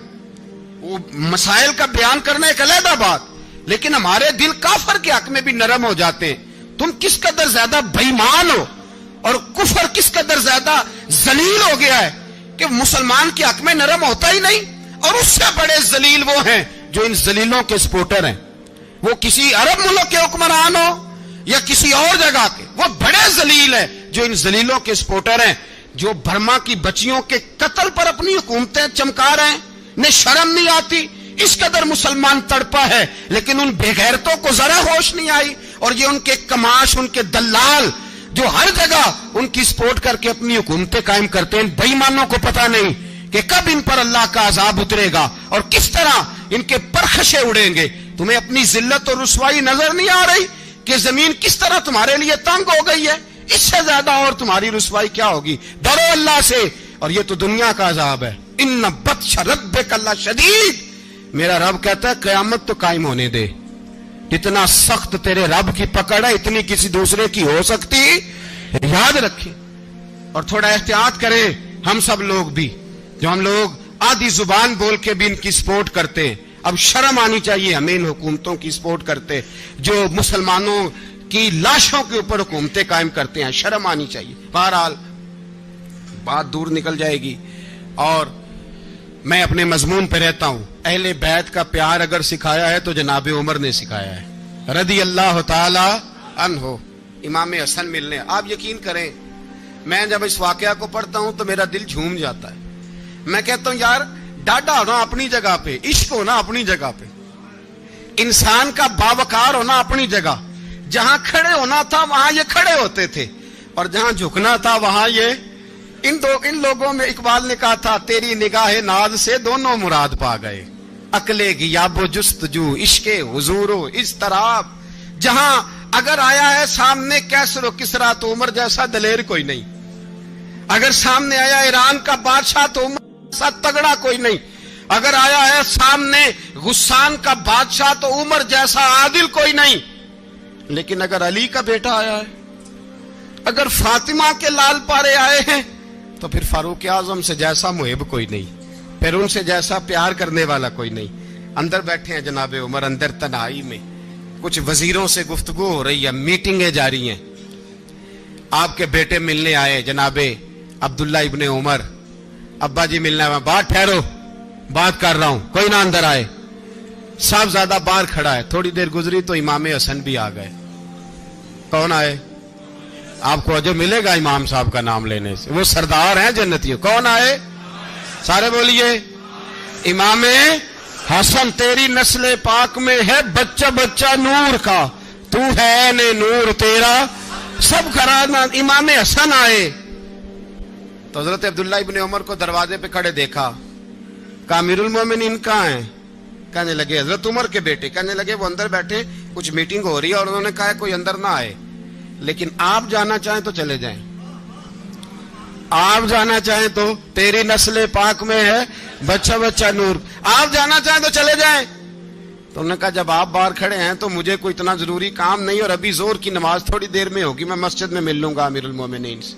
وہ مسائل کا بیان کرنا ایک علیحدہ بات, لیکن ہمارے دل کافر کے حق میں بھی نرم ہو جاتے ہیں. تم کس قدر زیادہ بے ایمان ہو اور کفر کس قدر زیادہ ذلیل ہو گیا ہے کہ مسلمان کے حق میں نرم ہوتا ہی نہیں. اور اس سے بڑے ذلیل وہ ہیں جو ان ذلیلوں کے سپورٹر ہیں. وہ کسی عرب ملک کے حکمران ہو یا کسی اور جگہ کے, وہ بڑے ذلیل ہیں جو ان ذلیلوں کے سپورٹر ہیں, جو برما کی بچیوں کے قتل پر اپنی حکومتیں چمکا رہے ہیں. انہیں شرم نہیں آتی, اس قدر مسلمان تڑپا ہے, لیکن ان بے غیرتوں کو ذرا ہوش نہیں آئی. اور یہ ان کے کماش, ان کے دلال جو ہر جگہ ان کی سپورٹ کر کے اپنی حکومتیں قائم کرتے ہیں, بے ایمانوں کو پتہ نہیں کہ کب ان پر اللہ کا عذاب اترے گا اور کس طرح ان کے پرخشے اڑیں گے. تمہیں اپنی ذلت اور رسوائی نظر نہیں آ رہی کہ زمین کس طرح تمہارے لیے تنگ ہو گئی ہے؟ اس سے زیادہ اور تمہاری رسوائی کیا ہوگی؟ ڈرو اللہ سے. اور یہ تو دنیا کا عذاب ہے. ان بطش ربک لشدید, میرا رب کہتا ہے قیامت تو قائم ہونے دے. اتنا سخت تیرے رب کی پکڑ ہے, اتنی کسی دوسرے کی ہو سکتی؟ یاد رکھیں اور تھوڑا احتیاط کریں ہم سب لوگ بھی, جو ہم لوگ آدھی زبان بول کے بھی ان کی سپورٹ کرتے ہیں. اب شرم آنی چاہیے ہمیں ان حکومتوں کی سپورٹ کرتے جو مسلمانوں کی لاشوں کے اوپر حکومتیں قائم کرتے ہیں. شرم آنی چاہیے. بہرحال بات دور نکل جائے گی اور میں اپنے مضمون پہ رہتا ہوں. اہل بیت کا پیار اگر سکھایا ہے تو جناب عمر نے سکھایا ہے رضی اللہ تعالی عنہ. امام حسن ملنے, آپ یقین کریں میں جب اس واقعہ کو پڑھتا ہوں تو میرا دل جھوم جاتا ہے. میں کہتا ہوں یار ڈاڈا ہونا اپنی جگہ پہ, عشق ہونا اپنی جگہ پہ, انسان کا باوقار ہونا اپنی جگہ. جہاں کھڑے ہونا تھا وہاں یہ کھڑے ہوتے تھے, اور جہاں جھکنا تھا وہاں یہ. ان لوگوں میں اقبال نے کہا تھا تیری نگاہ ناز سے دونوں مراد پا گئے, عقل غیاب و جستجو, عشق حضور و اضطراب. جہاں اگر آیا ہے سامنے کیسر و کسرا تو عمر جیسا دلیر کوئی نہیں, اگر سامنے آیا ایران کا بادشاہ تو عمر جیسا تگڑا کوئی نہیں, اگر آیا ہے سامنے غسان کا بادشاہ تو عمر جیسا عادل کوئی نہیں. لیکن اگر علی کا بیٹا آیا ہے, اگر فاطمہ کے لال پارے آئے ہیں, تو پھر فاروق اعظم سے جیسا محب کوئی نہیں, پھر ان سے جیسا پیار کرنے والا کوئی نہیں. اندر بیٹھے ہیں جناب عمر, اندر تنہائی میں کچھ وزیروں سے گفتگو ہو رہی ہے, میٹنگیں جاری ہیں. آپ کے بیٹے ملنے آئے جناب عبداللہ ابن عمر, ابا جی ملنا ہے. بات ٹھہرو, بات کر رہا ہوں, کوئی نہ اندر آئے. صاحب زیادہ باہر کھڑا ہے. تھوڑی دیر گزری تو امام حسن بھی آ گئے. کون آئے؟ آپ کو جو ملے گا امام صاحب کا نام لینے سے, وہ سردار ہیں جنتیوں. کون آئے؟ سارے بولیے. امام حسن, تیری نسل پاک میں ہے بچہ بچہ نور کا, تو ہے نے نور تیرا سب کرانا. امام حسن آئے تو حضرت عبداللہ ابن عمر کو دروازے پہ کھڑے دیکھا. کہا امیر المومنین کہاں ہیں؟ کہنے لگے حضرت عمر کے بیٹے. کہنے لگے وہ اندر بیٹھے, کچھ میٹنگ ہو رہی ہے, اور انہوں نے کہا ہے کوئی اندر نہ آئے, لیکن آپ جانا چاہیں تو چلے جائیں. آپ جانا چاہیں تو, تیری نسل پاک میں ہے بچہ بچہ نور, آپ جانا چاہیں تو چلے جائیں. تو انہوں نے کہا جب آپ باہر کھڑے ہیں تو مجھے کوئی اتنا ضروری کام نہیں, اور ابھی زور کی نماز تھوڑی دیر میں ہوگی, میں مسجد میں مل لوں گا امیر المومنین سے.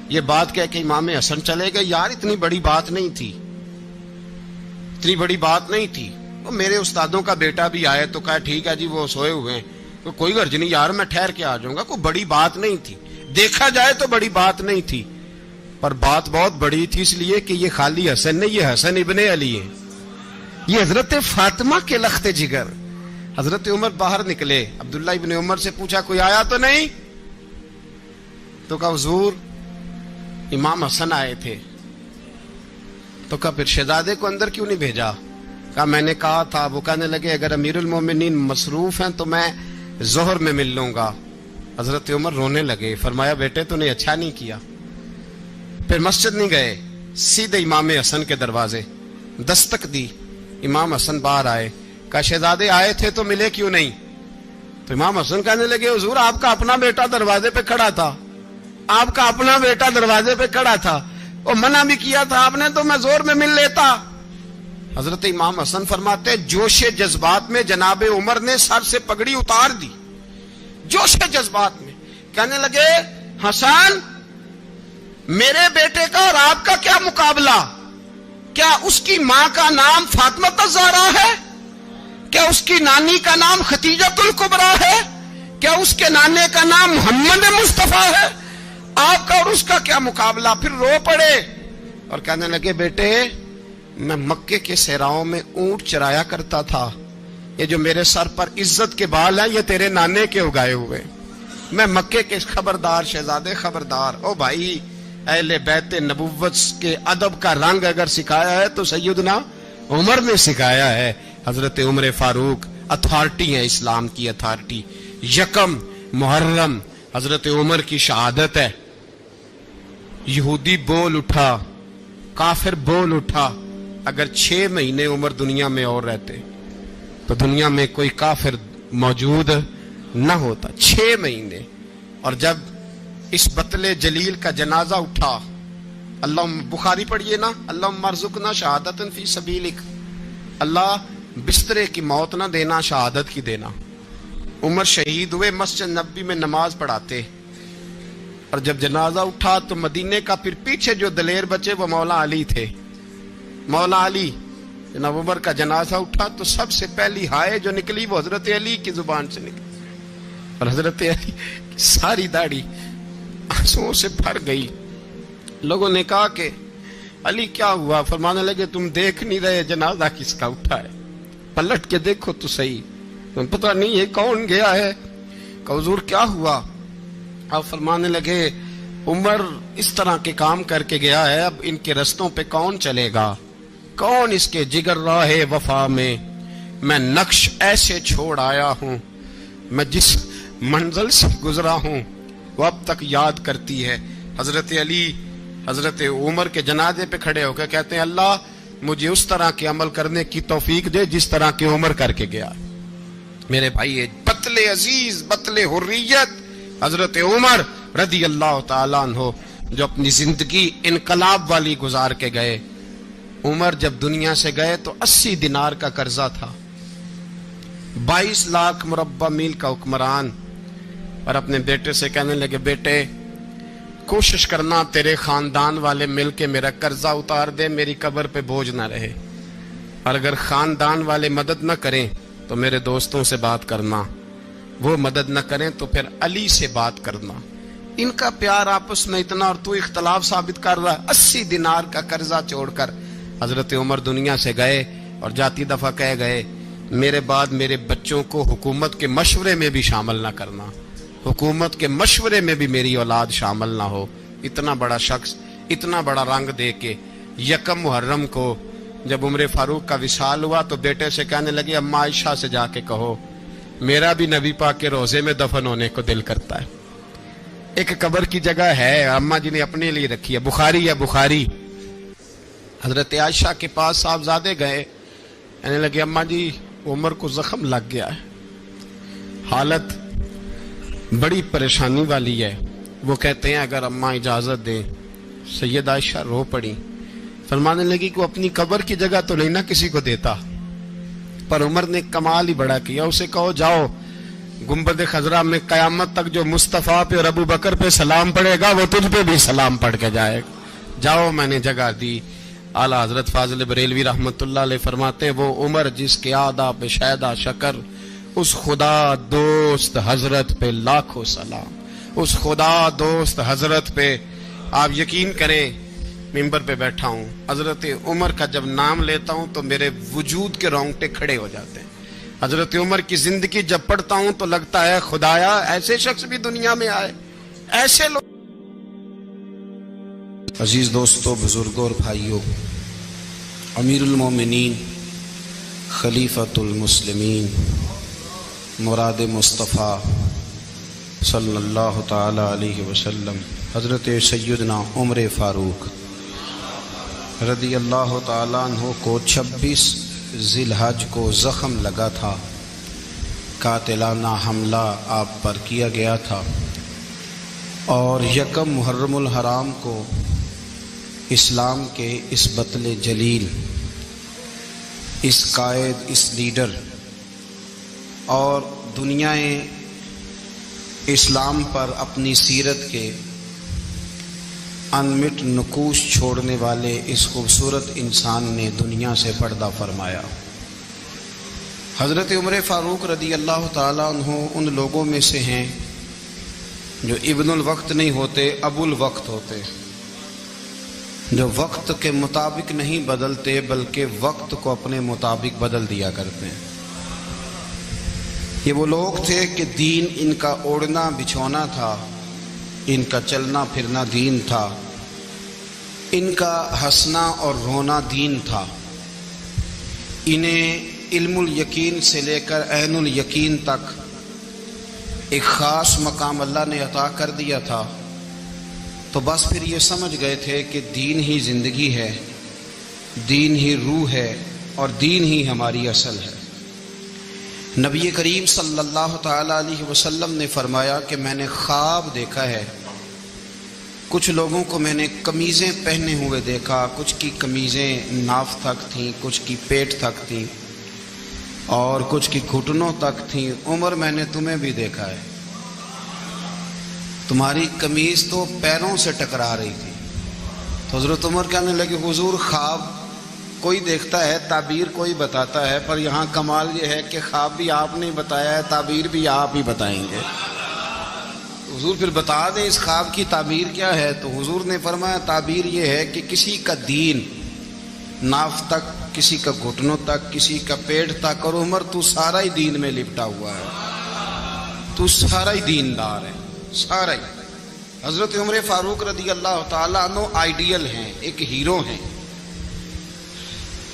یہ بات کہہ کہ امام حسن چلے گئے. یار اتنی بڑی بات نہیں تھی, اتنی بڑی بات نہیں تھی. وہ میرے استادوں کا بیٹا بھی آئے تو کہا ٹھیک ہے جی وہ سوئے ہوئے ہیں, کوئی غرض نہیں یار, میں ٹھہر کے آ جاؤں گا. کوئی بڑی بات نہیں تھی, دیکھا جائے تو بڑی بات نہیں تھی, پر بات بہت بڑی تھی اس لیے کہ یہ خالی حسن نہیں, یہ حسن ابن علی ہے. یہ حضرت فاطمہ کے لخت جگر. حضرت عمر باہر نکلے, عبداللہ ابن عمر سے پوچھا کوئی آیا تو نہیں؟ تو کہا حضور امام حسن آئے تھے. تو کہا پھر شہزادے کو اندر کیوں نہیں بھیجا؟ کہا میں نے کہا تھا. وہ کہنے لگے اگر امیر المومنین مصروف ہیں تو میں ظہر میں مل لوں گا. حضرت عمر رونے لگے, فرمایا بیٹے تو نے اچھا نہیں کیا. پھر مسجد نہیں گئے, سیدھے امام حسن کے دروازے دستک دی. امام حسن باہر آئے, کہا شہزادے آئے تھے تو ملے کیوں نہیں؟ تو امام حسن کہنے لگے حضور آپ کا اپنا بیٹا دروازے پہ کھڑا تھا, آپ کا اپنا بیٹا دروازے پہ کھڑا تھا, اور منع بھی کیا تھا آپ نے تو میں زور میں مل لیتا. حضرت امام حسن فرماتے جوش جذبات میں جناب عمر نے سر سے پگڑی اتار دی, جوش جذبات میں. کہنے لگے حسن میرے بیٹے کا اور آپ کا کیا مقابلہ؟ کیا اس کی ماں کا نام فاطمہ الزہرا ہے؟ کیا اس کی نانی کا نام خدیجۃ الکبریٰ ہے؟ کیا اس کے نانے کا نام محمد مصطفیٰ ہے؟ آپ کا اور اس کا کیا مقابلہ؟ پھر رو پڑے اور کہنے لگے بیٹے میں مکے کے صحراؤں میں اونٹ چرایا کرتا تھا, یہ جو میرے سر پر عزت کے بال ہیں یہ تیرے نانے کے اگائے ہوئے. میں مکے کے خبردار شہزادے خبردار. او بھائی اہل بیت نبوت کے ادب کا رنگ اگر سکھایا ہے تو سیدنا عمر نے سکھایا ہے. حضرت عمر فاروق اتھارٹی ہے, اسلام کی اتھارٹی. یکم محرم حضرت عمر کی شہادت ہے. یہودی بول اٹھا, کافر بول اٹھا. اگر 6 مہینے عمر دنیا میں اور رہتے تو دنیا میں کوئی کافر موجود نہ ہوتا. 6 مہینے. اور جب اس بطل جلیل کا جنازہ اٹھا, اللہ بخاری پڑھیے نا, اللہم ارزقنا شہادت فی سبیلک, اللہ بسترے کی موت نہ دینا, شہادت کی دینا. عمر شہید ہوئے, مسجد نبوی میں نماز پڑھاتے, اور جب جنازہ اٹھا تو مدینے کا پھر پیچھے جو دلیر بچے وہ مولا علی تھے. مولا علی, جناب عمر کا جنازہ اٹھا تو سب سے پہلی ہائے جو نکلی وہ حضرت علی کی زبان سے نکلی, اور حضرت علی کی ساری داڑھی آنسوؤں سے بھر گئی. لوگوں نے کہا کہ علی کیا ہوا؟ فرمانے لگے تم دیکھ نہیں رہے جنازہ کس کا اٹھا ہے, پلٹ کے دیکھو تو صحیح, تم پتہ نہیں یہ کون گیا ہے. کہ حضور کیا ہوا؟ آپ فرمانے لگے عمر اس طرح کے کام کر کے گیا ہے, اب ان کے رستوں پہ کون چلے گا؟ کون اس کے جگر راہ وفا میں نقش ایسے چھوڑ آیا ہوں, میں جس منزل سے گزرا ہوں وہ اب تک یاد کرتی ہے. حضرت علی حضرت عمر کے جنازے پہ کھڑے ہو کے کہتے ہیں اللہ مجھے اس طرح کے عمل کرنے کی توفیق دے جس طرح کے عمر کر کے گیا. میرے بھائی بطل عزیز, بطل حریت حضرت عمر رضی اللہ تعالیٰ عنہ جو اپنی زندگی انقلاب والی گزار کے گئے. عمر جب دنیا سے گئے تو 80 دینار کا قرضہ تھا, 22 لاکھ مربع میل کا حکمران. اور اپنے بیٹے سے کہنے لگے بیٹے کوشش کرنا تیرے خاندان والے مل کے میرا قرضہ اتار دے, میری قبر پہ بوجھ نہ رہے, اور اگر خاندان والے مدد نہ کریں تو میرے دوستوں سے بات کرنا, وہ مدد نہ کریں تو پھر علی سے بات کرنا. ان کا پیار آپس میں اتنا, اور تو اختلاف ثابت کر رہا ہے. 80 دینار کا قرضہ چھوڑ کر حضرت عمر دنیا سے گئے, اور جاتی دفعہ کہہ گئے میرے بعد میرے بچوں کو حکومت کے مشورے میں بھی شامل نہ کرنا, حکومت کے مشورے میں بھی میری اولاد شامل نہ ہو. اتنا بڑا شخص اتنا بڑا رنگ دے کے یکم محرم کو جب عمر فاروق کا وصال ہوا تو بیٹے سے کہنے لگے اماں عائشہ سے جا کے کہو میرا بھی نبی پاک کے روزے میں دفن ہونے کو دل کرتا ہے. ایک قبر کی جگہ ہے اماں جی نے اپنے لیے رکھی ہے, بخاری ہے بخاری. حضرت عائشہ کے پاس صاحبزادے گئے, کہنے لگے اماں جی عمر کو زخم لگ گیا ہے, حالت بڑی پریشانی والی ہے. وہ کہتے ہیں اگر اماں اجازت دیں. سید عائشہ رو پڑی, فرمانے لگی کہ اپنی قبر کی جگہ تو نہیں نہ کسی کو دیتا, پر عمر نے کمال ہی بڑا کیا. اسے کہو جاؤ گنبد خضرا میں قیامت تک جو مصطفیٰ پہ اور ابو بکر پہ سلام پڑے گا وہ تجھ پہ بھی سلام پڑھ کے جائے گا, جاؤ میں نے جگہ دی. اعلیٰ حضرت فاضل بریلوی رحمت اللہ علیہ فرماتے ہیں وہ عمر جس کے آداب شیدہ شکر, اس خدا دوست حضرت پہ لاکھوں سلام, اس خدا دوست حضرت پہ. آپ یقین کریں منبر پہ بیٹھا ہوں، حضرت عمر کا جب نام لیتا ہوں تو میرے وجود کے رونگٹے کھڑے ہو جاتے ہیں۔ حضرت عمر کی زندگی جب پڑھتا ہوں تو لگتا ہے خدایا ایسے شخص بھی دنیا میں آئے، ایسے لوگ۔ عزیز دوستو، بزرگوں اور بھائیوں، امیر المومنین، خلیفۃ المسلمین، مراد مصطفیٰ صلی اللہ تعالی علیہ وسلم، حضرت سیدنا عمر فاروق رضی اللہ تعالیٰ عنہ کو 26 ذی الحج کو زخم لگا تھا، قاتلانہ حملہ آپ پر کیا گیا تھا، اور 1 محرم الحرام کو اسلام کے اس بطل جلیل، اس قائد، اس لیڈر اور دنیا اسلام پر اپنی سیرت کے انمٹ نقوش چھوڑنے والے اس خوبصورت انسان نے دنیا سے پردہ فرمایا۔ حضرت عمر فاروق رضی اللہ تعالیٰ عنہ ان لوگوں میں سے ہیں جو ابن الوقت نہیں ہوتے، ابو الوقت ہوتے، جو وقت کے مطابق نہیں بدلتے بلکہ وقت کو اپنے مطابق بدل دیا کرتے ہیں۔ یہ وہ لوگ تھے کہ دین ان کا اوڑھنا بچھونا تھا، ان کا چلنا پھرنا دین تھا، ان کا ہنسنا اور رونا دین تھا۔ انہیں علم الیقین سے لے کر عین الیقین تک ایک خاص مقام اللہ نے عطا کر دیا تھا، تو بس پھر یہ سمجھ گئے تھے کہ دین ہی زندگی ہے، دین ہی روح ہے، اور دین ہی ہماری اصل ہے۔ نبی کریم صلی اللہ تعالی علیہ وسلم نے فرمایا کہ میں نے خواب دیکھا ہے، کچھ لوگوں کو میں نے قمیضیں پہنے ہوئے دیکھا، کچھ کی قمیضیں ناف تک تھیں، کچھ کی پیٹ تک تھیں، اور کچھ کی گھٹنوں تک تھیں۔ عمر میں نے تمہیں بھی دیکھا ہے، تمہاری قمیض تو پیروں سے ٹکرا رہی تھی۔ تو حضرت عمر کہنے لگے حضور خواب کوئی دیکھتا ہے، تعبیر کوئی بتاتا ہے، پر یہاں کمال یہ ہے کہ خواب بھی آپ نے بتایا ہے، تعبیر بھی آپ ہی بتائیں گے۔ حضور پھر بتا دیں اس خواب کی تعبیر کیا ہے؟ تو حضور نے فرمایا تعبیر یہ ہے کہ کسی کا دین ناف تک، کسی کا گھٹنوں تک، کسی کا پیٹ تک، اور عمر تو سارا ہی دین میں لپٹا ہوا ہے، تو سارا ہی دیندار ہے، سارا ہی۔ حضرت عمر فاروق رضی اللہ تعالیٰ عنہ آئیڈیل ہیں، ایک ہیرو ہیں۔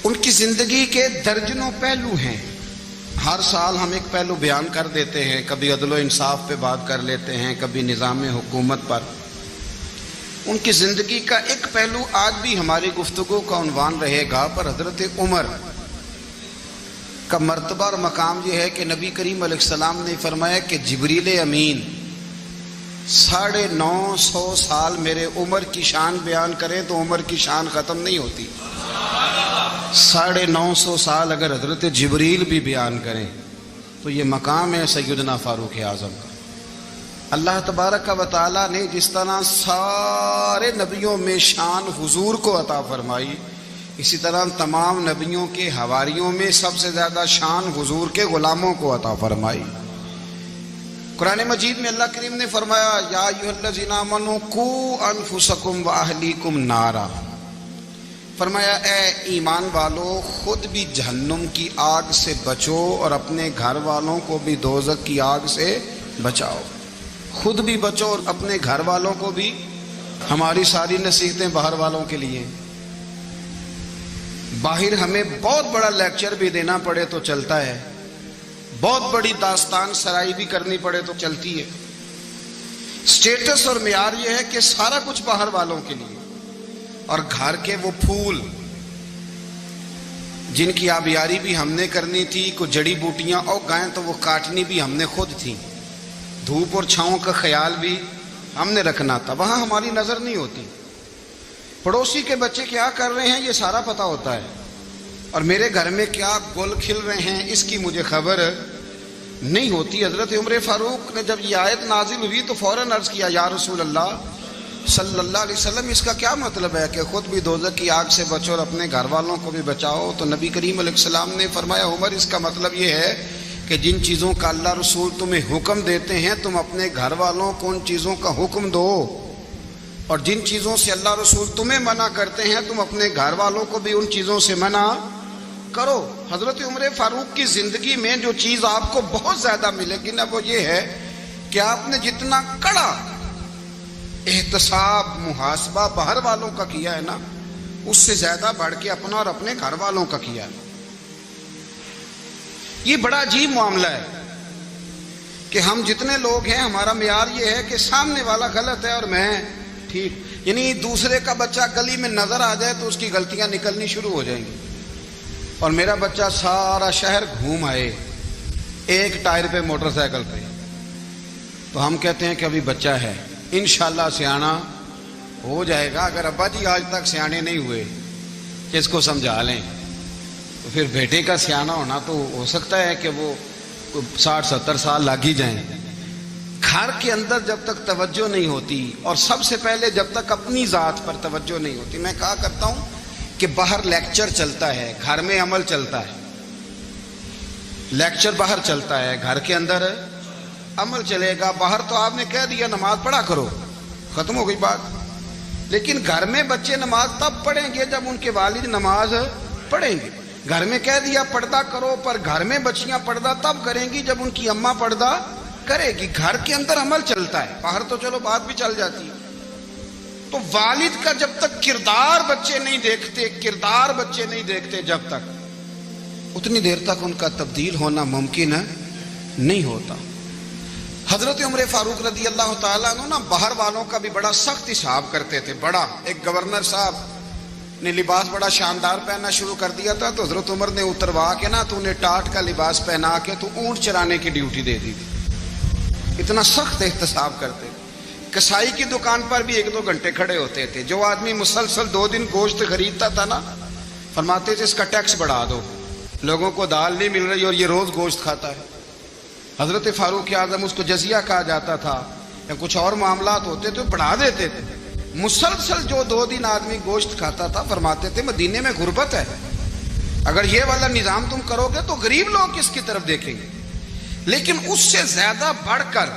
ان کی زندگی کے درجنوں پہلو ہیں، ہر سال ہم ایک پہلو بیان کر دیتے ہیں، کبھی عدل و انصاف پہ بات کر لیتے ہیں، کبھی نظام حکومت پر۔ ان کی زندگی کا ایک پہلو آج بھی ہماری گفتگو کا عنوان رہے گا، پر حضرت عمر کا مرتبہ اور مقام یہ ہے کہ نبی کریم علیہ السلام نے فرمایا کہ جبریل امین 950 سال میرے عمر کی شان بیان کریں تو عمر کی شان ختم نہیں ہوتی۔ 950 سال اگر حضرت جبریل بھی بیان کریں تو یہ مقام ہے سیدنا فاروق اعظم کا۔ اللہ تبارک و تعالیٰ نے جس طرح سارے نبیوں میں شان حضور کو عطا فرمائی، اسی طرح تمام نبیوں کے حواریوں میں سب سے زیادہ شان حضور کے غلاموں کو عطا فرمائی۔ قرآن مجید میں اللہ کریم نے فرمایا یا ایھا الذین آمنوا قوا انفسکم واہلیکم نارا، فرمایا اے ایمان والو خود بھی جہنم کی آگ سے بچو اور اپنے گھر والوں کو بھی دوزخ کی آگ سے بچاؤ۔ خود بھی بچو اور اپنے گھر والوں کو بھی۔ ہماری ساری نصیحتیں باہر والوں کے لیے، باہر ہمیں بہت بڑا لیکچر بھی دینا پڑے تو چلتا ہے، بہت بڑی داستان سرائی بھی کرنی پڑے تو چلتی ہے۔ سٹیٹس اور معیار یہ ہے کہ سارا کچھ باہر والوں کے لیے، اور گھر کے وہ پھول جن کی آبیاری بھی ہم نے کرنی تھی، کوئی جڑی بوٹیاں اور گائیں تو وہ کاٹنی بھی ہم نے خود تھی، دھوپ اور چھاؤں کا خیال بھی ہم نے رکھنا تھا، وہاں ہماری نظر نہیں ہوتی۔ پڑوسی کے بچے کیا کر رہے ہیں یہ سارا پتہ ہوتا ہے، اور میرے گھر میں کیا گل کھل رہے ہیں اس کی مجھے خبر نہیں ہوتی۔ حضرت عمر فاروق نے جب یہ آیت نازل ہوئی تو فوراً عرض کیا یا رسول اللہ صلی اللہ علیہ وسلم اس کا کیا مطلب ہے کہ خود بھی دوزخ کی آگ سے بچو اور اپنے گھر والوں کو بھی بچاؤ؟ تو نبی کریم علیہ السلام نے فرمایا عمر اس کا مطلب یہ ہے کہ جن چیزوں کا اللہ رسول تمہیں حکم دیتے ہیں تم اپنے گھر والوں کو ان چیزوں کا حکم دو، اور جن چیزوں سے اللہ رسول تمہیں منع کرتے ہیں تم اپنے گھر والوں کو بھی ان چیزوں سے منع کرو۔ حضرت عمر فاروق کی زندگی میں جو چیز آپ کو بہت زیادہ ملے گی نا، وہ یہ ہے کہ آپ نے جتنا کڑا احتساب محاسبہ باہر والوں کا کیا ہے نا، اس سے زیادہ بڑھ کے اپنا اور اپنے گھر والوں کا کیا ہے۔ یہ بڑا عجیب معاملہ ہے کہ ہم جتنے لوگ ہیں ہمارا معیار یہ ہے کہ سامنے والا غلط ہے اور میں ٹھیک، یعنی دوسرے کا بچہ گلی میں نظر آ جائے تو اس کی غلطیاں نکلنی شروع ہو جائیں گی، اور میرا بچہ سارا شہر گھوم آئے ایک ٹائر پہ موٹر سائیکل پہ، تو ہم کہتے ہیں کہ ابھی بچہ ہے، انشاءاللہ سیانا ہو جائے گا۔ اگر ابا جی آج تک سیانے نہیں ہوئے کہ اس کو سمجھا لیں، تو پھر بیٹے کا سیانا ہونا تو ہو سکتا ہے کہ وہ 60-70 سال لگ ہی جائیں۔ گھر کے اندر جب تک توجہ نہیں ہوتی، اور سب سے پہلے جب تک اپنی ذات پر توجہ نہیں ہوتی، میں کہا کرتا ہوں کہ باہر لیکچر چلتا ہے، گھر میں عمل چلتا ہے۔ لیکچر باہر چلتا ہے، گھر کے اندر عمل چلے گا۔ باہر تو آپ نے کہہ دیا نماز پڑھا کرو، ختم ہو گئی بات، لیکن گھر میں بچے نماز تب پڑھیں گے جب ان کے والد نماز پڑھیں گے۔ گھر میں کہہ دیا پردہ کرو، پر گھر میں بچیاں پردہ تب کریں گی جب ان کی اماں پردہ کرے گی۔ گھر کے اندر عمل چلتا ہے، باہر تو چلو بات بھی چل جاتی ہے۔ تو والد کا جب تک کردار بچے نہیں دیکھتے جب تک، اتنی دیر تک ان کا تبدیل ہونا ممکن نہیں ہوتا۔ حضرت عمر فاروق رضی اللہ تعالیٰ عنہ نا باہر والوں کا بھی بڑا سخت حساب کرتے تھے۔ بڑا ایک گورنر صاحب نے لباس بڑا شاندار پہننا شروع کر دیا تھا، تو حضرت عمر نے اتروا کے نا تو انہیں ٹاٹ کا لباس پہنا کے تو اونٹ چرانے کی ڈیوٹی دے دی تھی۔ اتنا سخت احتساب کرتے۔ کسائی کی دکان پر بھی 1-2 گھنٹے کھڑے ہوتے تھے۔ جو آدمی مسلسل 2 دن گوشت خریدتا تھا نا، فرماتے تھے اس کا ٹیکس بڑھا دو، لوگوں کو دال نہیں مل رہی اور یہ روز گوشت کھاتا ہے۔ حضرت فاروق اعظم، اس کو جزیہ کہا جاتا تھا، یا کچھ اور معاملات ہوتے تو بڑھا دیتے تھے۔ مسلسل جو 2 دن آدمی گوشت کھاتا تھا، فرماتے تھے مدینے میں غربت ہے، اگر یہ والا نظام تم کرو گے تو غریب لوگ کس کی طرف دیکھیں گے۔ لیکن اس سے زیادہ بڑھ کر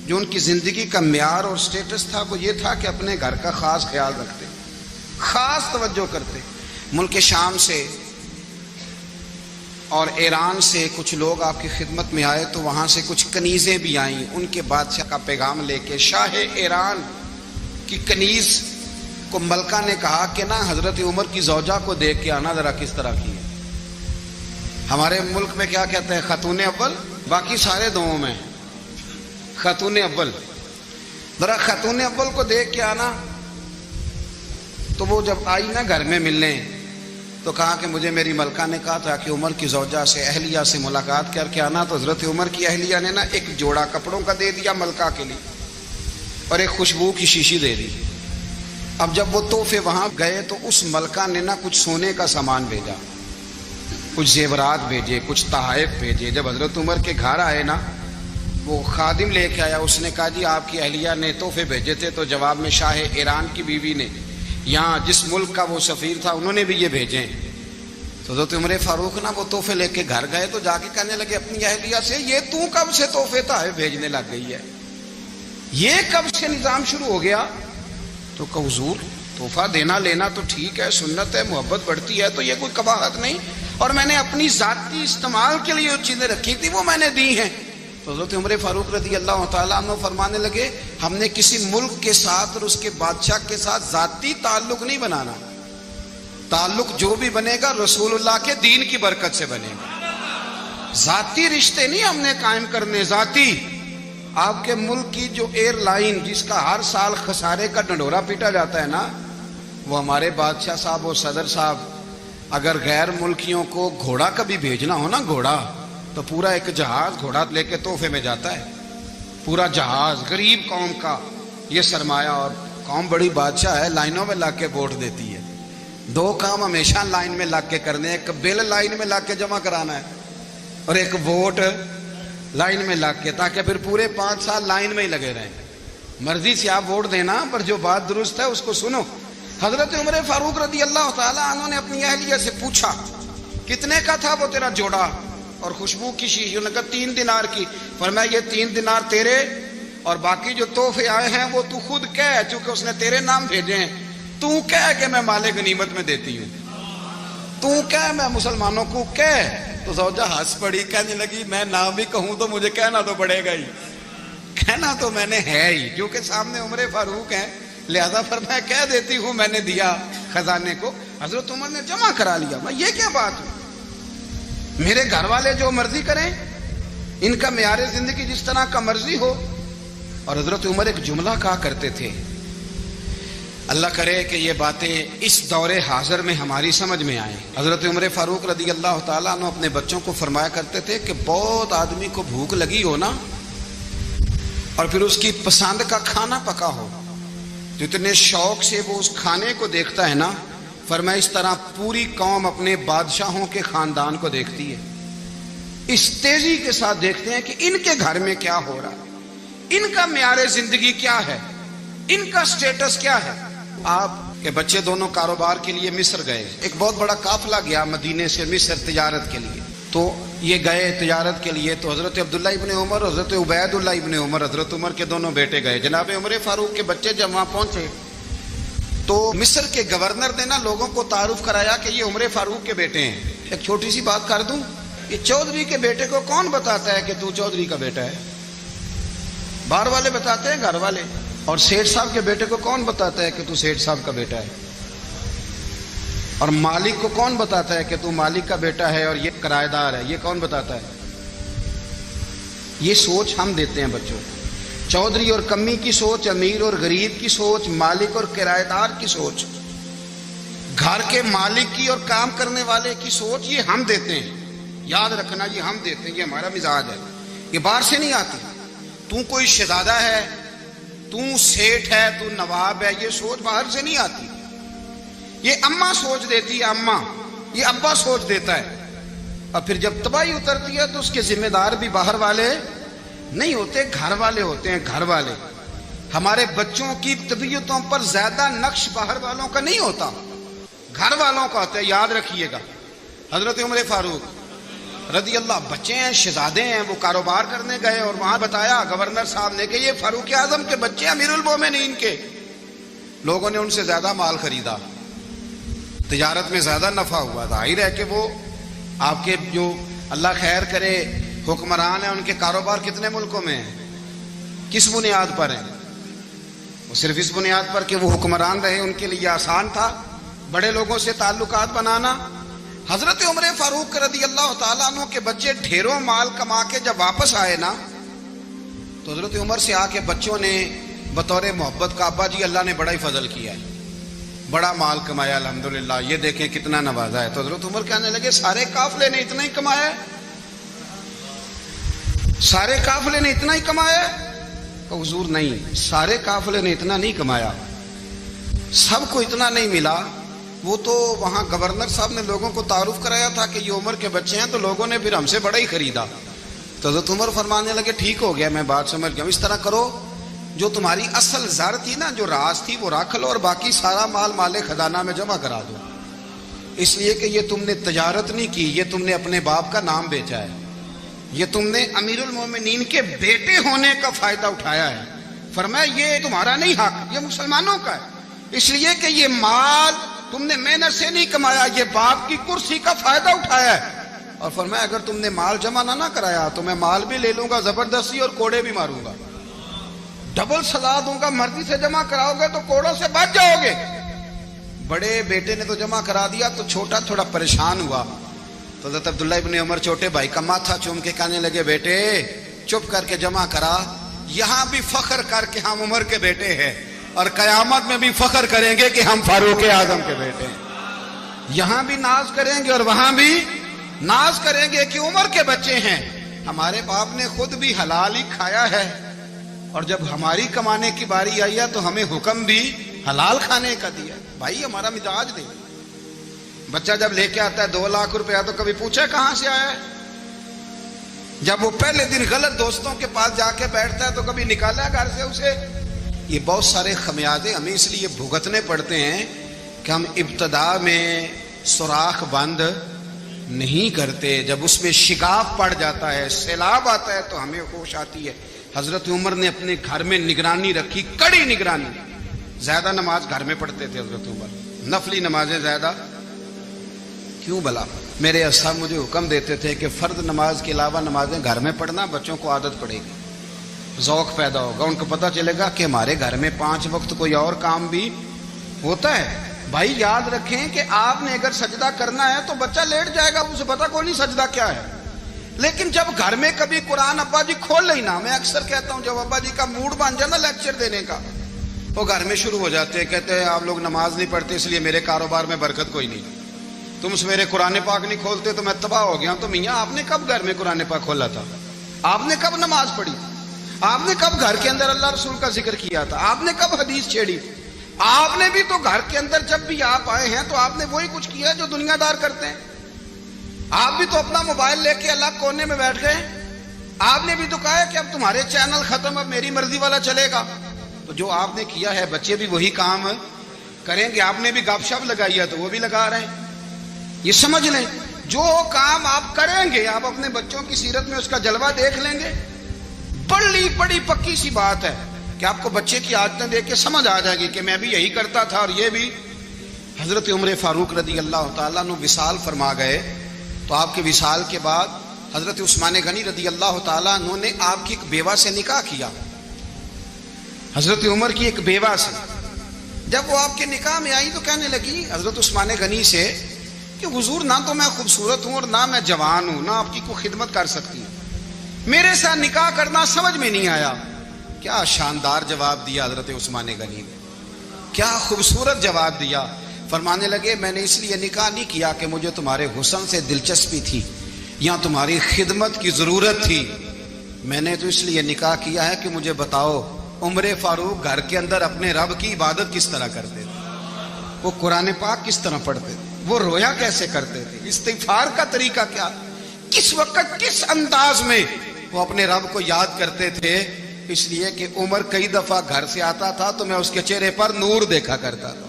جو ان کی زندگی کا معیار اور سٹیٹس تھا، وہ یہ تھا کہ اپنے گھر کا خاص خیال رکھتے، خاص توجہ کرتے۔ ملک شام سے اور ایران سے کچھ لوگ آپ کی خدمت میں آئے، تو وہاں سے کچھ کنیزیں بھی آئیں، ان کے بادشاہ کا پیغام لے کے۔ شاہ ایران کی کنیز کو ملکہ نے کہا کہ نا حضرت عمر کی زوجہ کو دیکھ کے آنا ذرا کس طرح کی ہے۔ ہمارے ملک میں کیا کہتے ہیں، خاتون اول، باقی سارے دووں میں خاتون اول، ذرا خاتون اول کو دیکھ کے آنا۔ تو وہ جب آئی نا گھر میں ملنے، تو کہا کہ مجھے میری ملکہ نے کہا تھا کہ عمر کی زوجہ سے، اہلیہ سے ملاقات کر کے آنا۔ تو حضرت عمر کی اہلیہ نے نا ایک جوڑا کپڑوں کا دے دیا ملکہ کے لیے، اور ایک خوشبو کی شیشی دے دی۔ اب جب وہ تحفے وہاں گئے تو اس ملکہ نے نا کچھ سونے کا سامان بھیجا، کچھ زیورات بھیجے، کچھ تحائف بھیجے۔ جب حضرت عمر کے گھر آئے نا، وہ خادم لے کے آیا، اس نے کہا جی آپ کی اہلیہ نے تحفے بھیجے تھے، تو جواب میں شاہ ایران کی بیوی نے، یہاں جس ملک کا وہ سفیر تھا، انہوں نے بھی یہ بھیجے۔ تو حضرت عمر فاروق نا وہ تحفے لے کے گھر گئے، تو جا کے کہنے لگے اپنی اہلیہ سے، یہ تو کب سے تحفے تحائف بھیجنے لگ گئی ہے، یہ کب سے نظام شروع ہو گیا؟ تو کہ حضور تحفہ دینا لینا تو ٹھیک ہے، سنت ہے، محبت بڑھتی ہے، تو یہ کوئی قباحت نہیں، اور میں نے اپنی ذاتی استعمال کے لیے جو چیزیں رکھی تھی وہ میں نے دی ہیں۔ تو حضرت عمر فاروق رضی اللہ تعالیٰ عنہ فرمانے لگے، ہم نے کسی ملک کے ساتھ اور اس کے بادشاہ کے ساتھ ذاتی تعلق نہیں بنانا، تعلق جو بھی بنے گا رسول اللہ کے دین کی برکت سے بنے گا۔ ذاتی رشتے نہیں ہم نے قائم کرنے، ذاتی۔ آپ کے ملک کی جو ایئر لائن جس کا ہر سال خسارے کا ڈنڈورا پیٹا جاتا ہے نا، وہ ہمارے بادشاہ صاحب اور صدر صاحب اگر غیر ملکیوں کو گھوڑا کبھی بھیجنا ہو نا، گھوڑا، تو پورا ایک جہاز گھوڑا لے کے تحفے میں جاتا ہے، پورا جہاز غریب قوم کا یہ سرمایہ، اور قوم بڑی بادشاہ ہے، لائنوں میں لگ کے ووٹ دیتی ہے۔ 2 کام ہمیشہ لائن میں لگ کے کرنے، ایک بل لائن میں لگ کے جمع کرانا ہے، اور ایک ووٹ لائن میں لگ کے، تاکہ پھر پورے 5 سال لائن میں ہی لگے رہیں۔ مرضی سے آپ ووٹ دینا، پر جو بات درست ہے اس کو سنو۔ حضرت عمر فاروق رضی اللہ تعالیٰ عنہ نے اپنی اہلیہ سے پوچھا کتنے کا تھا وہ تیرا جوڑا اور خوشبو کی شیشی؟ انہوں نے کہا 3 دینار کی۔ فرمایا یہ 3 دینار تیرے اور باقی جو تحفے آئے ہیں وہ تو خود کہہ، چونکہ اس نے تیرے نام بھیجے ہیں، تو کہہ کہ میں مال غنیمت میں دیتی ہوں، تو کہہ میں مسلمانوں کو کہہ۔ تو زوجہ ہنس پڑی، کہنے لگی میں نہ بھی کہوں تو مجھے کہنا تو پڑے گا ہی، کہنا تو میں نے ہے ہی، کیونکہ سامنے عمر فاروق ہیں، لہذا فرمایا کہہ دیتی ہوں میں نے دیا خزانے کو۔ حضرت عمر نے جمع کرا لیا۔ میں یہ کیا بات ہے، میرے گھر والے جو مرضی کریں، ان کا معیار زندگی جس طرح کا مرضی ہو۔ اور حضرت عمر ایک جملہ کہا کرتے تھے، اللہ کرے کہ یہ باتیں اس دور حاضر میں ہماری سمجھ میں آئیں۔ حضرت عمر فاروق رضی اللہ تعالیٰ عنہ اپنے بچوں کو فرمایا کرتے تھے کہ بہت آدمی کو بھوک لگی ہو نا، اور پھر اس کی پسند کا کھانا پکا ہو، تو اتنے شوق سے وہ اس کھانے کو دیکھتا ہے نا، فرمایا اس طرح پوری قوم اپنے بادشاہوں کے خاندان کو دیکھتی ہے، اس تیزی کے ساتھ دیکھتے ہیں کہ ان کے گھر میں کیا ہو رہا ہے، ان کا معیار زندگی کیا ہے، ان کا سٹیٹس کیا ہے۔ آپ کے بچے دونوں کاروبار کے لیے مصر گئے، ایک بہت بڑا قافلہ گیا مدینے سے مصر تجارت کے لیے، تو یہ گئے تجارت کے لیے، تو حضرت عبداللہ ابن عمر، حضرت عبید اللہ ابن عمر، حضرت عمر کے دونوں بیٹے گئے۔ جناب عمر فاروق کے بچے جب وہاں پہنچے تو مصر کے گورنر نے نا لوگوں کو تعارف کرایا کہ یہ عمر فاروق کے بیٹے ہیں۔ ایک چھوٹی سی بات کر دوں، یہ چودھری کے بیٹے کو کون بتاتا ہے کہ تو چودھری کا بیٹا ہے؟ باہر والے بتاتے ہیں، گھر والے۔ اور سیٹھ صاحب کے بیٹے کو کون بتاتا ہے کہ تو سیٹھ صاحب کا بیٹا ہے؟ اور مالک کو کون بتاتا ہے کہ تو مالک کا بیٹا ہے اور یہ کرایہ دار ہے؟ یہ کون بتاتا ہے؟ یہ سوچ ہم دیتے ہیں بچوں کو، چودھری اور کمی کی سوچ، امیر اور غریب کی سوچ، مالک اور کرایہ دار کی سوچ، گھر کے مالک کی اور کام کرنے والے کی سوچ، یہ ہم دیتے ہیں۔ یاد رکھنا، یہ ہم دیتے ہیں، یہ ہمارا مزاج ہے، یہ باہر سے نہیں آتی۔ تو کوئی شہزادہ ہے، تو سیٹھ ہے، تو نواب ہے، یہ سوچ باہر سے نہیں آتی، یہ اماں سوچ دیتی ہے، اماں، یہ ابا سوچ دیتا ہے۔ اور پھر جب تباہی اترتی ہے تو اس کے ذمہ دار بھی باہر والے نہیں ہوتے، گھر والے ہوتے ہیں، گھر والے۔ ہمارے بچوں کی طبیعتوں پر زیادہ نقش باہر والوں کا نہیں ہوتا، گھر والوں کا ہوتا ہے، یاد رکھیے گا۔ حضرت عمر فاروق رضی اللہ، بچے ہیں، شہزادے ہیں، وہ کاروبار کرنے گئے اور وہاں بتایا گورنر صاحب نے کہ یہ فاروق اعظم کے بچے، امیر المومنین کے۔ لوگوں نے ان سے زیادہ مال خریدا، تجارت میں زیادہ نفع ہوا، ظاہر ہے کہ وہ آپ کے جو اللہ خیر کرے حکمران ہیں، ان کے کاروبار کتنے ملکوں میں ہیں، کس بنیاد پر ہیں؟ وہ صرف اس بنیاد پر کہ وہ حکمران رہے، ان کے لیے آسان تھا بڑے لوگوں سے تعلقات بنانا۔ حضرت عمر فاروق رضی اللہ تعالیٰ عنہ کے بچے ڈھیروں مال کما کے جب واپس آئے نا، تو حضرت عمر سے آ کے بچوں نے بطور محبت کا، ابا جی اللہ نے بڑا ہی فضل کیا ہے، بڑا مال کمایا الحمدللہ، یہ دیکھیں کتنا نوازا ہے۔ تو حضرت عمر کہنے لگے سارے قافلے نے اتنا ہی کمایا ہے، سارے قافلے نے اتنا ہی کمایا ہے؟ کہ حضور نہیں، سارے قافلے نے اتنا نہیں کمایا، سب کو اتنا نہیں ملا۔ وہ تو وہاں گورنر صاحب نے لوگوں کو تعارف کرایا تھا کہ یہ عمر کے بچے ہیں، تو لوگوں نے پھر ہم سے بڑا ہی خریدا۔ تو حضرت عمر فرمانے لگے ٹھیک ہو گیا، میں بات سمجھ گیا، اس طرح کرو، جو تمہاری اصل زر تھی نا، جو راز تھی، وہ رکھ لو، اور باقی سارا مال مال خزانہ میں جمع کرا دو، اس لیے کہ یہ تم نے تجارت نہیں کی، یہ تم نے اپنے باپ کا نام بیچا ہے، یہ تم نے امیر المومنین کے بیٹے ہونے کا فائدہ اٹھایا ہے۔ فرمایا یہ تمہارا نہیں حق، یہ مسلمانوں کا ہے، اس لیے کہ یہ مال تم نے محنت سے نہیں کمایا، یہ باپ کی کرسی کا فائدہ اٹھایا ہے۔ اور فرمایا اگر تم نے مال جمع نہ کرایا تو میں مال بھی لے لوں گا زبردستی اور کوڑے بھی ماروں گا، ڈبل سزا دوں گا، مرضی سے جمع کراؤ گے تو کوڑوں سے بچ جاؤ گے۔ بڑے بیٹے نے تو جمع کرا دیا، تو چھوٹا تھوڑا پریشان ہوا، تو حضرت عبداللہ ابن عمر چھوٹے بھائی کا ماتھا چوم کے کہنے لگے بیٹے چپ کر کے جمع کرا، یہاں بھی فخر کر کے ہم عمر کے بیٹے ہیں، اور قیامت میں بھی فخر کریں گے کہ ہم فاروق اعظم کے بیٹے ہیں، یہاں بھی ناز کریں گے اور وہاں بھی ناز کریں گے کہ عمر کے بچے ہیں۔ ہمارے باپ نے خود بھی حلال ہی کھایا ہے، اور جب ہماری کمانے کی باری آئی ہے تو ہمیں حکم بھی حلال کھانے کا دیا۔ بھائی ہمارا مزاج دے، بچہ جب لے کے آتا ہے 2 لاکھ روپیہ تو کبھی پوچھا کہاں سے آیا ہے؟ جب وہ پہلے دن غلط دوستوں کے پاس جا کے بیٹھتا ہے تو کبھی نکالا گھر سے اسے؟ یہ بہت سارے خمیازے ہمیں اس لیے بھگتنے پڑتے ہیں کہ ہم ابتدا میں سوراخ بند نہیں کرتے. جب اس میں شگاف پڑ جاتا ہے, سیلاب آتا ہے, تو ہمیں ہوش آتی ہے. حضرت عمر نے اپنے گھر میں نگرانی رکھی, کڑی نگرانی. زیادہ نماز گھر میں پڑھتے تھے حضرت عمر, نفلی نمازیں زیادہ کیوں بلا. میرے اصحاب مجھے حکم دیتے تھے کہ فرض نماز کے علاوہ نمازیں گھر میں پڑھنا, بچوں کو عادت پڑے گی, ذوق پیدا ہوگا, ان کو پتہ چلے گا کہ ہمارے گھر میں 5 وقت کوئی اور کام بھی ہوتا ہے. بھائی یاد رکھیں کہ آپ نے اگر سجدہ کرنا ہے تو بچہ لیٹ جائے گا, اسے پتہ کوئی نہیں سجدہ کیا ہے. لیکن جب گھر میں کبھی قرآن ابا جی کھول لینا, میں اکثر کہتا ہوں جب ابا جی کا موڈ بن جائے نا لیکچر دینے کا, تو گھر میں شروع ہو جاتے ہیں, کہتے ہیں آپ لوگ نماز نہیں پڑھتے اس لیے میرے کاروبار میں برکت کوئی نہیں, تم سویرے قرآن پاک نہیں کھولتے تو میں تباہ ہو گیا. تو میاں آپ نے کب گھر میں قرآن پاک کھولا تھا؟ آپ نے کب نماز پڑھی؟ آپ نے کب گھر کے اندر اللہ رسول کا ذکر کیا تھا؟ آپ نے کب حدیث چھیڑی؟ آپ نے بھی تو گھر کے اندر جب بھی آپ آئے ہیں تو آپ نے وہی کچھ کیا جو دنیا دار کرتے ہیں. آپ بھی تو اپنا موبائل لے کے الگ کونے میں بیٹھ گئے. آپ نے بھی تو کہا ہے کہ اب تمہارے چینل ختم, اب میری مرضی والا چلے گا. تو جو آپ نے کیا ہے بچے بھی وہی کام کریں گے. آپ نے بھی گپ شپ لگائی ہے تو وہ بھی لگا رہے ہیں. یہ سمجھ لیں, جو کام آپ کریں گے آپ اپنے بچوں کی سیرت میں اس کا جلوہ دیکھ لیں گے. بڑی پکی سی بات ہے کہ آپ کو بچے کی عادتیں دیکھ کے سمجھ آ جائے گی کہ میں بھی یہی کرتا تھا اور یہ بھی. حضرت عمر فاروق رضی اللہ تعالیٰ عنہ وصال فرما گئے, تو آپ کے وصال کے بعد حضرت عثمان غنی رضی اللہ تعالیٰ عنہ نے آپ کی ایک بیوہ سے نکاح کیا, حضرت عمر کی ایک بیوہ سے. جب وہ آپ کے نکاح میں آئی تو کہنے لگی حضرت عثمان غنی سے کہ حضور نہ تو میں خوبصورت ہوں اور نہ میں جوان ہوں, نہ آپ کی کوئی خدمت کر سکتی ہوں, میرے ساتھ نکاح کرنا سمجھ میں نہیں آیا. کیا شاندار جواب دیا حضرت عثمان غنی نے, کیا خوبصورت جواب دیا. فرمانے لگے میں نے اس لیے نکاح نہیں کیا کہ مجھے تمہارے حسن سے دلچسپی تھی یا تمہاری خدمت کی ضرورت تھی, میں نے تو اس لیے نکاح کیا ہے کہ مجھے بتاؤ عمر فاروق گھر کے اندر اپنے رب کی عبادت کس طرح کرتے تھے, وہ قرآن پاک کس طرح پڑھتے تھے, وہ رویا کیسے کرتے تھے, استغفار کا طریقہ کیا, کس وقت کس انداز میں وہ اپنے رب کو یاد کرتے تھے. اس لیے کہ عمر کئی دفعہ گھر سے آتا تھا تو میں اس کے چہرے پر نور دیکھا کرتا تھا,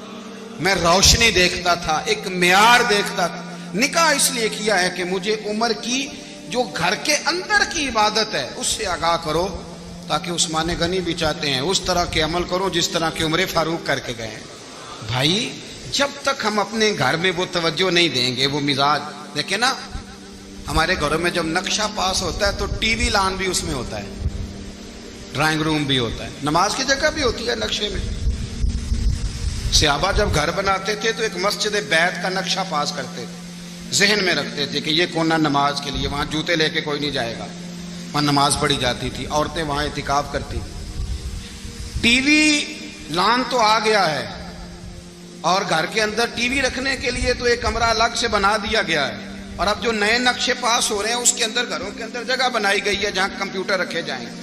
میں روشنی دیکھتا تھا, ایک معیار دیکھتا تھا. نکاح اس لیے کیا ہے کہ مجھے عمر کی جو گھر کے اندر کی عبادت ہے اس سے آگاہ کرو, تاکہ عثمان غنی بھی چاہتے ہیں اس طرح کے عمل کرو جس طرح کہ عمر فاروق کر کے گئے ہیں. بھائی جب تک ہم اپنے گھر میں وہ توجہ نہیں دیں گے, وہ مزاج دیکھیں نا, ہمارے گھروں میں جب نقشہ پاس ہوتا ہے تو ٹی وی لان بھی اس میں ہوتا ہے, ڈرائنگ روم بھی ہوتا ہے, نماز کی جگہ بھی ہوتی ہے نقشے میں. صحابہ جب گھر بناتے تھے تو ایک مسجد بیت کا نقشہ پاس کرتے تھے, ذہن میں رکھتے تھے کہ یہ کونا نماز کے لیے, وہاں جوتے لے کے کوئی نہیں جائے گا, وہاں نماز پڑھی جاتی تھی, عورتیں وہاں اعتکاف کرتی تھی. ٹی وی لان تو آ گیا ہے اور گھر کے اندر ٹی وی رکھنے کے لیے تو ایک کمرہ الگ سے بنا دیا گیا ہے, اور اب جو نئے نقشے پاس ہو رہے ہیں اس کے اندر گھروں کے اندر جگہ بنائی گئی ہے جہاں کمپیوٹر رکھے جائیں گے,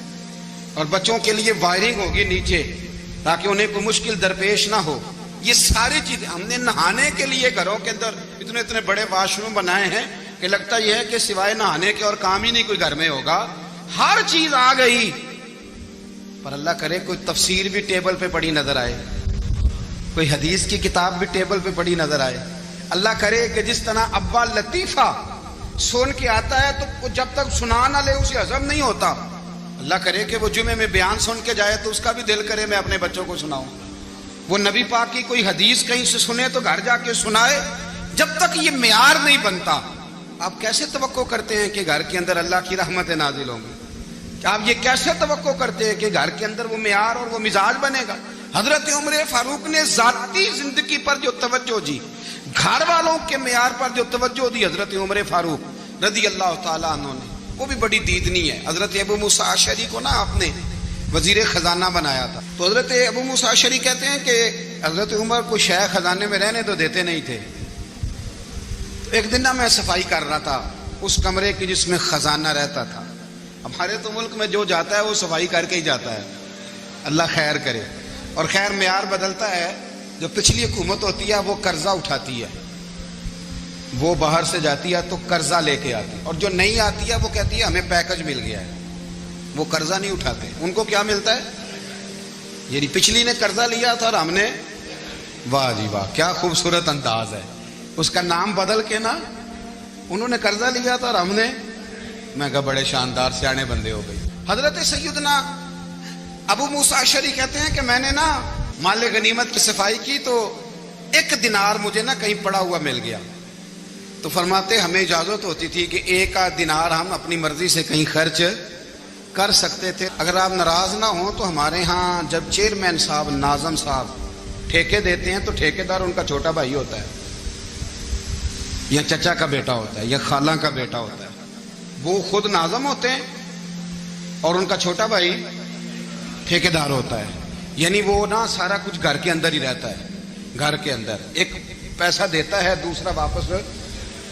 اور بچوں کے لیے وائرنگ ہوگی نیچے تاکہ انہیں کوئی مشکل درپیش نہ ہو. یہ ساری چیزیں ہم نے نہانے کے لیے گھروں کے اندر اتنے بڑے واش روم بنائے ہیں کہ لگتا یہ ہے کہ سوائے نہانے کے اور کام ہی نہیں کوئی گھر میں ہوگا. ہر چیز آ گئی, پر اللہ کرے کوئی تفسیر بھی ٹیبل پہ پڑی نظر آئے, کوئی حدیث کی کتاب بھی ٹیبل پہ پڑی نظر آئے. اللہ کرے کہ جس طرح ابا لطیفہ سن کے آتا ہے تو جب تک سنا نہ لے اسے ہضم نہیں ہوتا. اللہ کرے کہ وہ جمعے میں بیان سن کے جائے تو اس کا بھی دل کرے میں اپنے بچوں کو سناؤں. وہ نبی پاک کی کوئی حدیث کہیں سے سنے تو گھر جا کے سنائے. جب تک یہ معیار نہیں بنتا آپ کیسے توقع کرتے ہیں کہ گھر کے اندر اللہ کی رحمتیں نازل ہوں گی؟ آپ یہ کیسے توقع کرتے ہیں کہ گھر کے اندر وہ معیار اور وہ مزاج بنے گا؟ حضرت عمر فاروق نے ذاتی زندگی پر جو توجہ دی, گھر والوں کے معیار پر جو توجہ دی حضرت عمر فاروق رضی اللہ تعالیٰ عنہ نے, وہ بھی بڑی دیدنی ہے. حضرت ابو موسیٰ اشعری کو نا آپ نے وزیر خزانہ بنایا تھا, تو حضرت ابو موسیٰ اشعری کہتے ہیں کہ حضرت عمر کو شیخ خزانے میں رہنے تو دیتے نہیں تھے. تو ایک دن نا میں صفائی کر رہا تھا اس کمرے کی جس میں خزانہ رہتا تھا. ہمارے تو ملک میں جو جاتا ہے وہ صفائی کر کے ہی جاتا ہے, اللہ خیر کرے. اور خیر معیار بدلتا ہے. جو پچھلی حکومت ہوتی ہے وہ قرضہ اٹھاتی ہے, وہ باہر سے جاتی ہے تو قرضہ لے کے آتی ہے, اور جو نہیں آتی ہے وہ کہتی ہے ہمیں پیکج مل گیا ہے. وہ قرضہ نہیں اٹھاتے, ان کو کیا ملتا ہے؟ یعنی پچھلی نے قرضہ لیا تھا اور ہم نے, واہ جی واہ کیا خوبصورت انداز ہے. اس کا نام بدل کے نا انہوں نے قرضہ لیا تھا اور ہم نے، میں کہا بڑے شاندار سیانے بندے ہو گئے. حضرت سیدنا ابو موسیٰ اشعری کہتے ہیں کہ میں نے نا مال غنیمت کی صفائی کی تو 1 دینار مجھے نا کہیں پڑا ہوا مل گیا. تو فرماتے ہمیں اجازت ہوتی تھی کہ 1 دینار ہم اپنی مرضی سے کہیں خرچ کر سکتے تھے. اگر آپ ناراض نہ ہوں تو ہمارے ہاں جب چیئرمین صاحب، ناظم صاحب ٹھیکے دیتے ہیں تو ٹھیکیدار ان کا چھوٹا بھائی ہوتا ہے یا چچا کا بیٹا ہوتا ہے یا خالہ کا بیٹا ہوتا ہے. وہ خود ناظم ہوتے ہیں اور ان کا چھوٹا بھائی ٹھیکیدار ہوتا ہے. یعنی وہ نا سارا کچھ گھر کے اندر ہی رہتا ہے. گھر کے اندر ایک پیسہ دیتا ہے، دوسرا واپس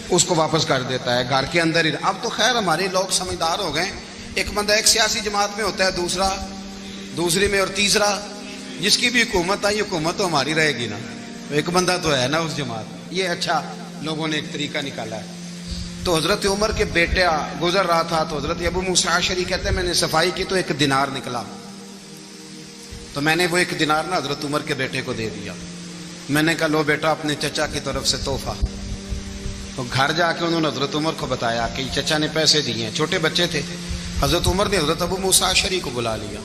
اس کو واپس کر دیتا ہے. گھر کے اندر ہی. اب تو خیر ہمارے لوگ سمجھدار ہو گئے. ایک بندہ ایک سیاسی جماعت میں ہوتا ہے، دوسرا دوسری میں، اور تیسرا جس کی بھی حکومت آئی، حکومت تو ہماری رہے گی نا. ایک بندہ تو ہے نا اس جماعت. یہ اچھا لوگوں نے ایک طریقہ نکالا ہے. تو حضرت عمر کے بیٹا گزر رہا تھا تو حضرت ابو موسیٰ اشعری کہتے ہیں میں نے صفائی کی تو 1 دینار نکلا. تو میں نے وہ 1 دینار نا حضرت عمر کے بیٹے کو دے دیا. میں نے کہا لو بیٹا اپنے چچا کی طرف سے تحفہ. تو گھر جا کے انہوں نے حضرت عمر کو بتایا کہ چچا نے پیسے دیے ہیں. چھوٹے بچے تھے. حضرت عمر نے حضرت ابو موسیٰ اشعری کو بلا لیا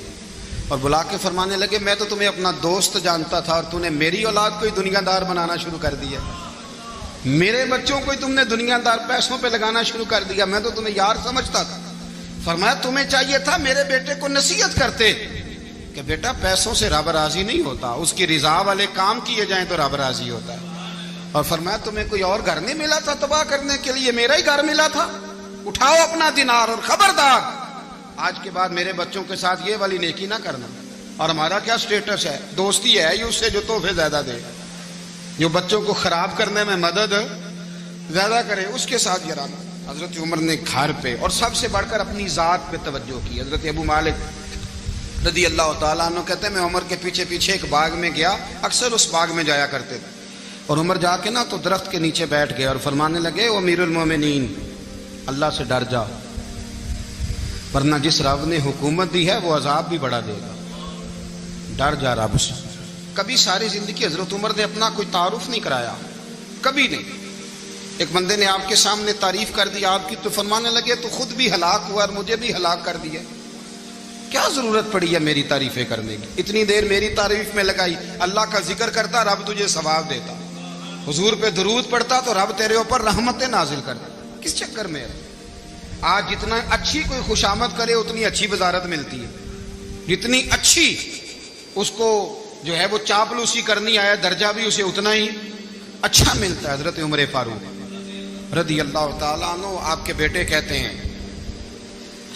اور بلا کے فرمانے لگے میں تو تمہیں اپنا دوست جانتا تھا اور تو نے میری اولاد کو ہی دنیا دار بنانا شروع کر دیا. میرے بچوں کو ہی تم نے دنیا دار پیسوں پہ لگانا شروع کر دیا. میں تو تمہیں یار سمجھتا تھا. فرمایا تمہیں چاہیے تھا میرے بیٹے کو نصیحت کرتے کہ بیٹا پیسوں سے رب راضی نہیں ہوتا، اس کی رضا والے کام کیے جائیں تو رب راضی ہوتا ہے. اور فرمایا تمہیں کوئی اور گھر نہیں ملا تھا تباہ کرنے کے لیے، میرا ہی گھر ملا تھا. اٹھاؤ اپنا دینار اور خبردار آج کے بعد میرے بچوں کے ساتھ یہ والی نیکی نہ کرنا. اور ہمارا کیا سٹیٹس ہے؟ دوستی ہے یہ اس سے جو تحفے زیادہ دے، جو بچوں کو خراب کرنے میں مدد زیادہ کرے، اس کے ساتھ یہ رہنا. حضرت عمر نے گھر پہ اور سب سے بڑھ کر اپنی ذات پہ توجہ کی. حضرت ابو مالک رضی اللہ تعالیٰ عنہ کہتے ہیں میں عمر کے پیچھے پیچھے ایک باغ میں گیا، اکثر اس باغ میں جایا کرتے تھے. اور عمر جا کے نا تو درخت کے نیچے بیٹھ گئے اور فرمانے لگے او امیر المومنین اللہ سے ڈر جا، ورنہ جس رب نے حکومت دی ہے وہ عذاب بھی بڑا دے گا. ڈر جا رب سے. کبھی ساری زندگی حضرت عمر نے اپنا کوئی تعارف نہیں کرایا، کبھی نہیں. ایک بندے نے آپ کے سامنے تعریف کر دی آپ کی تو فرمانے لگے تو خود بھی ہلاک ہوا اور مجھے بھی ہلاک کر دیا. کیا ضرورت پڑی ہے میری تعریفیں کرنے کی؟ اتنی دیر میری تعریف میں لگائی. اللہ کا ذکر کرتا رب تجھے ثواب دیتا، حضور پہ درود پڑھتا تو رب تیرے اوپر رحمتیں نازل کرتا. کس چکر میں؟ آج جتنا اچھی کوئی خوشامد کرے اتنی اچھی وزارت ملتی ہے، جتنی اچھی اس کو جو ہے وہ چاپلوسی کرنی آیا درجہ بھی اسے اتنا ہی اچھا ملتا ہے. حضرت عمر فاروق رضی اللہ تعالیٰ عنہ آپ کے بیٹے کہتے ہیں،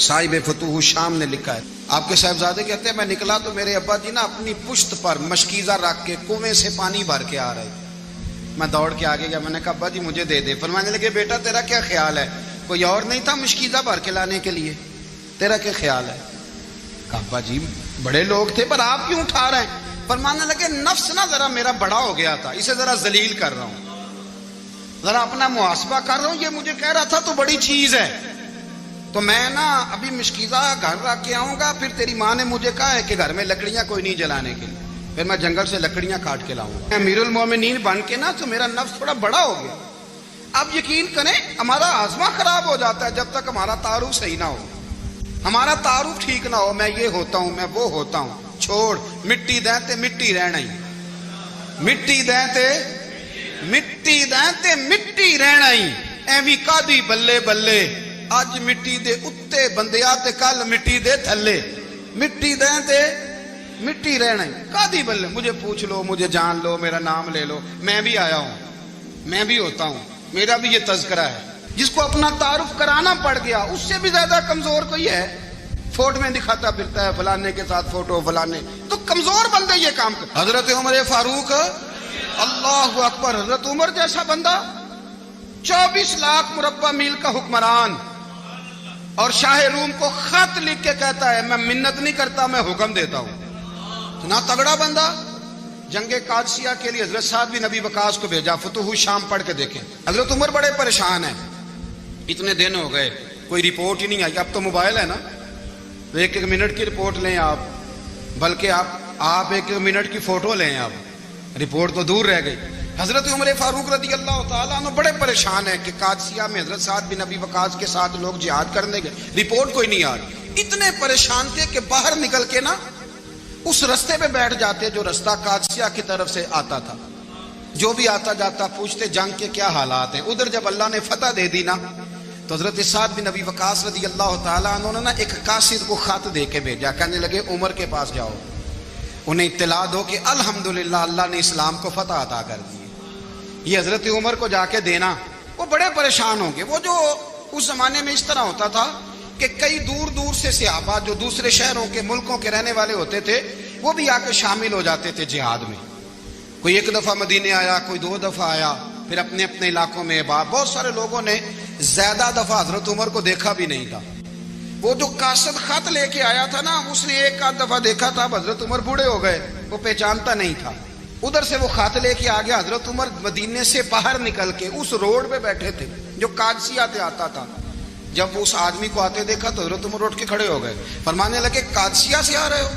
صاحب فتوح الشام نے لکھا ہے، آپ کے صاحبزادے کہتے ہیں میں نکلا تو میرے ابا جی نا اپنی پشت پر مشکیزہ رکھ کے کنویں سے پانی بھر کے آ رہے. میں دوڑ کے آگے گیا، میں نے کہا ابا جی مجھے دے دے. فرمانے لگے بیٹا تیرا کیا خیال ہے، کوئی اور نہیں تھا مشکیزہ بھر کے لانے کے لیے، تیرا کیا خیال ہے؟ کہا ابا جی بڑے لوگ تھے پر آپ کیوں اٹھا رہے ہیں؟ فرمانے لگے نفس نا ذرا میرا بڑا ہو گیا تھا، اسے ذرا ذلیل کر رہا ہوں، ذرا اپنا محاسبہ کر رہا ہوں. یہ مجھے کہہ رہا تھا تو بڑی چیز ہے تو میں نا ابھی مشکیزہ گھر رکھ کے آؤں گا، پھر تیری ماں نے مجھے کہا ہے کہ گھر میں لکڑیاں کوئی نہیں جلانے کے لیے، پھر میں جنگل سے لکڑیاں کاٹ کے لاؤں گا. امیر المومنین بن کے نا تو میرا نفس تھوڑا بڑا ہو گیا. اب یقین کریں ہمارا آزما خراب ہو جاتا ہے جب تک ہمارا تعارف صحیح نہ ہو، ہمارا تعارف ٹھیک نہ ہو. میں یہ ہوتا ہوں، میں وہ ہوتا ہوں. چھوڑ مٹی دیں تے مٹی رہنا ہی، مٹی دیں تے مٹی دیں تے مٹی رہنا ہی. ایویں کادی بلے بلے اج مٹی دے اتے بندیا تے کل مٹی دے تھلے. مٹی دیں تے مٹی رہنا ہی کادی بلے. مجھے پوچھ لو، مجھے جان لو، میرا نام لے لو، میں بھی آیا ہوں، میں بھی ہوتا ہوں، میرا بھی یہ تذکرہ ہے. جس کو اپنا تعارف کرانا پڑ گیا اس سے بھی زیادہ کمزور کوئی ہے؟ فوٹو میں دکھاتا پھرتا ہے فلانے کے ساتھ فوٹو، فلانے تو کمزور بندے یہ کام کرتے. حضرت عمر فاروق اللہ اکبر، حضرت عمر جیسا بندہ 24 لاکھ مربع میل کا حکمران اور شاہ روم کو خط لکھ کے کہتا ہے میں منت نہیں کرتا میں حکم دیتا ہوں. اتنا تگڑا بندہ. جنگ قادسیہ کے لیے حضرت سعد بن نبی وقاص کو بھیجا، فتوح الشام پڑھ کے دیکھیں. حضرت عمر بڑے پریشان ہیں، اتنے دن ہو گئے کوئی رپورٹ ہی نہیں آئی. اب تو موبائل ہے نا، ایک ایک منٹ کی رپورٹ لیں آپ، بلکہ آپ ایک ایک منٹ کی فوٹو لیں آپ، رپورٹ تو دور رہ گئی. حضرت عمر فاروق رضی اللہ تعالیٰ عنہ بڑے پریشان ہیں کہ قادسیہ میں حضرت سعد بن ابی وقاص کے ساتھ لوگ جہاد کرنے گئے، رپورٹ کوئی نہیں آ رہی۔ اتنے پریشان تھے کہ باہر نکل کے نا اس رستے پہ بیٹھ جاتے جو رستہ قادسیہ کی طرف سے آتا تھا، جو بھی آتا جاتا پوچھتے جنگ کے کیا حالات ہیں۔ ادھر جب اللہ نے فتح دے دی نا تو حضرت سعد بن ابی وقاص رضی اللہ تعالیٰ عنہ نے نا ایک قاصد کو خط دے کے بھیجا، کہنے لگے عمر کے پاس جاؤ، انہیں اطلاع دو کہ الحمدللہ اللہ نے اسلام کو فتح عطا کر دی۔ یہ حضرت عمر کو جا کے دینا، وہ بڑے پریشان ہوں گے۔ وہ جو اس زمانے میں اس طرح ہوتا تھا کہ کئی دور دور سے صحابہ جو دوسرے شہروں کے ملکوں کے رہنے والے ہوتے تھے وہ بھی آ کے شامل ہو جاتے تھے جہاد میں۔ کوئی ایک دفعہ مدینے آیا، کوئی 2 دفعہ آیا، پھر اپنے اپنے علاقوں میں۔ بہت سارے لوگوں نے زیادہ دفعہ حضرت عمر کو دیکھا بھی نہیں تھا۔ وہ جو قاصد خط لے کے آیا تھا نا، اس نے 1 دفعہ دیکھا تھا، حضرت عمر بوڑھے ہو گئے، وہ پہچانتا نہیں تھا۔ ادھر سے وہ خط لے کے آ گیا۔ حضرت عمر مدینے سے باہر نکل کے اس روڈ پہ بیٹھے تھے جو قادسیہ سے آتا تھا۔ جب وہ اس آدمی کو آتے دیکھا تو حضرت عمر اٹھ کے کھڑے ہو گئے، فرمانے لگے قادسیہ سے آ رہے ہو؟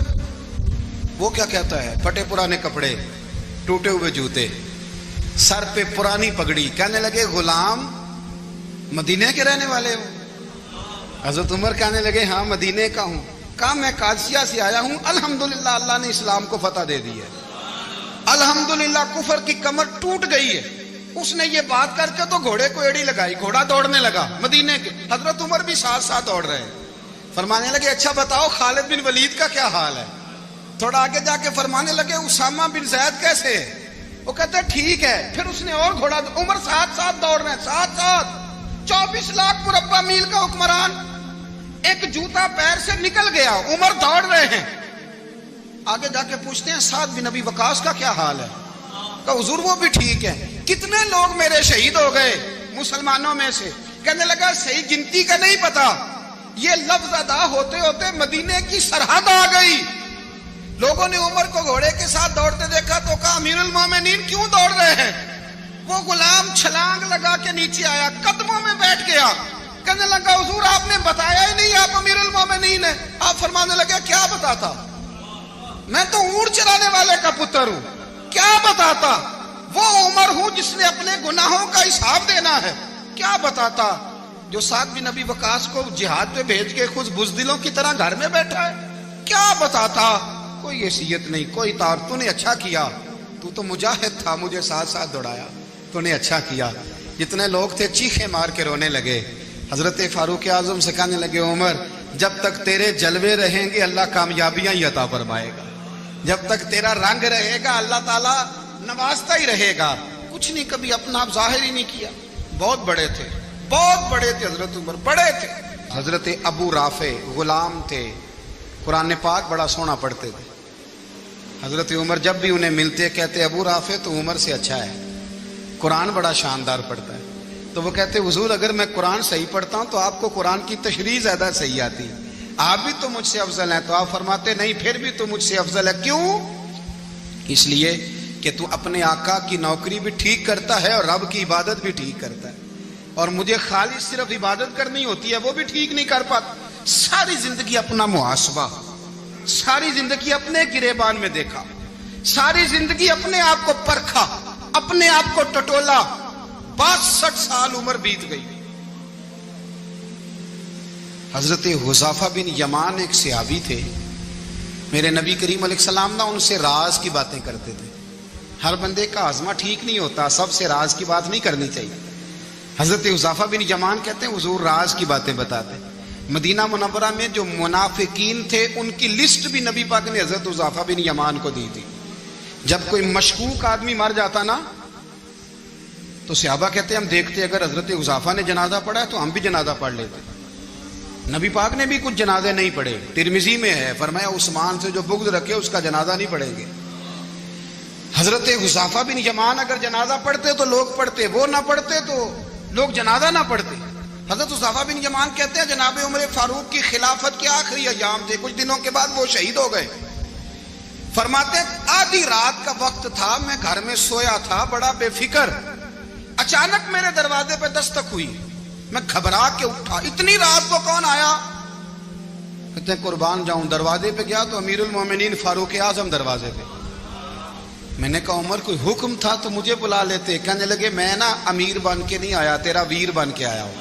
وہ کیا کہتا ہے؟ پھٹے پرانے کپڑے، ٹوٹے ہوئے جوتے، سر پہ پرانی پگڑی۔ کہنے لگے غلام مدینے کے رہنے والے ہو؟ حضرت عمر کہنے لگے ہاں مدینے کا ہوں۔ کہا میں قادسیہ سے آیا ہوں، الحمدللہ اللہ نے اسلام کو فتح دے دی ہے، الحمدللہ کفر کی کمر ٹوٹ گئی ہے۔ اس نے یہ بات کر کے تو گھوڑے کو ایڑی لگائی، گھوڑا دوڑنے لگا مدینے کے۔ حضرت عمر بھی ساتھ ساتھ دوڑ رہے ہیں۔ فرمانے لگے اچھا بتاؤ خالد بن ولید کا کیا حال ہے؟ تھوڑا آگے جا کے فرمانے لگے اسامہ بن زید کیسے ہے؟ وہ کہتے ہیں ٹھیک ہے۔ پھر اس نے اور گھوڑا، عمر ساتھ ساتھ دوڑ رہے ہیں، ساتھ ساتھ 24 لاکھ مربع میل کا حکمران، ایک جوتا پیر سے نکل گیا، عمر دوڑ رہے ہیں۔ آگے جا کے پوچھتے ہیں سعد بن ابی وقاص کا کیا حال ہے؟ کہ حضور وہ بھی ٹھیک ہے۔ کتنے لوگ میرے شہید ہو گئے مسلمانوں میں سے؟ کہنے لگا صحیح گنتی کا نہیں پتا، یہ لفظ ادا ہوتے ہوتے مدینے کی سرحد آ گئی۔ لوگوں نے عمر کو گھوڑے کے ساتھ دوڑتے دیکھا تو کہا امیر المومنین کیوں دوڑ رہے ہیں؟ وہ غلام چھلانگ لگا کے نیچے آیا، قدموں میں بیٹھ گیا، کہنے لگا حضور آپ نے بتایا ہی نہیں آپ امیر المومنین ہیں۔ آپ فرمانے لگے کیا بتاتا؟ میں تو اونٹ چرانے والے کا پتر ہوں، کیا بتاتا؟ وہ عمر ہوں جس نے اپنے گناہوں کا حساب دینا ہے، کیا بتاتا؟ جو سعد بن ابی وقاص کو جہاد پہ بھیج کے خود بزدلوں کی طرح گھر میں بیٹھا ہے، کیا بتاتا؟ کوئی حیثیت نہیں، کوئی تار۔ تو نے اچھا کیا، تو مجاہد تھا، مجھے ساتھ ساتھ دوڑایا، تو نے اچھا کیا۔ جتنے لوگ تھے چیخے مار کے رونے لگے۔ حضرت فاروق اعظم سے کہنے لگے عمر جب تک تیرے جلوے رہیں گے اللہ کامیابیاں ہی عطا فرمائے گا، جب تک تیرا رنگ رہے گا اللہ تعالیٰ نوازتا ہی رہے گا۔ کچھ نہیں، کبھی اپنا آپ ظاہر ہی نہیں کیا۔ بہت بڑے تھے، بہت بڑے تھے حضرت عمر، بڑے تھے۔ حضرت ابو رافع غلام تھے، قرآن پاک بڑا سونا پڑھتے تھے۔ حضرت عمر جب بھی انہیں ملتے کہتے ابو رافع تو عمر سے اچھا ہے، قرآن بڑا شاندار پڑھتا ہے۔ تو وہ کہتے حضور اگر میں قرآن صحیح پڑھتا ہوں تو آپ کو قرآن کی تشریح زیادہ صحیح آتی ہے، آپ بھی تو مجھ سے افضل ہیں۔ تو آپ فرماتے نہیں پھر بھی تو مجھ سے افضل ہے۔ کیوں؟ اس لیے کہ تو اپنے آقا کی نوکری بھی ٹھیک کرتا ہے اور رب کی عبادت بھی ٹھیک کرتا ہے، اور مجھے خالص صرف عبادت کرنی ہوتی ہے وہ بھی ٹھیک نہیں کر پاتا۔ ساری زندگی اپنا محاسبہ، ساری زندگی اپنے گریبان میں دیکھا، ساری زندگی اپنے آپ کو پرکھا، اپنے آپ کو ٹٹولا۔ 62 سال عمر بیت گئی۔ حضرت حذیفہ بن یمان ایک صحابی تھے، میرے نبی کریم علیہ السلام نا ان سے راز کی باتیں کرتے تھے۔ ہر بندے کا ہاضمہ ٹھیک نہیں ہوتا، سب سے راز کی بات نہیں کرنی چاہیے۔ حضرت حذیفہ بن یمان کہتے ہیں حضور راز کی باتیں بتاتے۔ مدینہ منورہ میں جو منافقین تھے ان کی لسٹ بھی نبی پاک نے حضرت حذیفہ بن یمان کو دی تھی۔ جب کوئی مشکوک آدمی مر جاتا نا تو صحابہ کہتے ہیں ہم دیکھتے اگر حضرت حذیفہ نے جنازہ پڑھا ہے تو ہم بھی جنازہ پڑھ لیتے۔ نبی پاک نے بھی کچھ جنازے نہیں پڑھے، ترمذی میں ہے، فرمایا عثمان سے جو بغض رکھے اس کا جنازہ نہیں پڑھیں گے۔ حضرت حذیفہ بن یمان اگر جنازہ پڑھتے تو لوگ پڑھتے، وہ نہ پڑھتے تو لوگ جنازہ نہ پڑھتے۔ حضرت حذیفہ بن یمان کہتے ہیں جناب عمر فاروق کی خلافت کے آخری ایام تھے، کچھ دنوں کے بعد وہ شہید ہو گئے۔ فرماتے آدھی رات کا وقت تھا، میں گھر میں سویا تھا بڑا بے فکر، اچانک میرے دروازے پہ دستک ہوئی، میں گھبرا کے اٹھا، اتنی رات کو کون آیا؟ کہتے ہیں قربان جاؤں، دروازے پہ گیا تو امیر المومنین فاروق اعظم دروازے پہ۔ میں نے کہا عمر کوئی حکم تھا تو مجھے بلا لیتے. کہنے لگے میں نا امیر بن کے نہیں آیا, تیرا ویر بن کے آیا ہوں.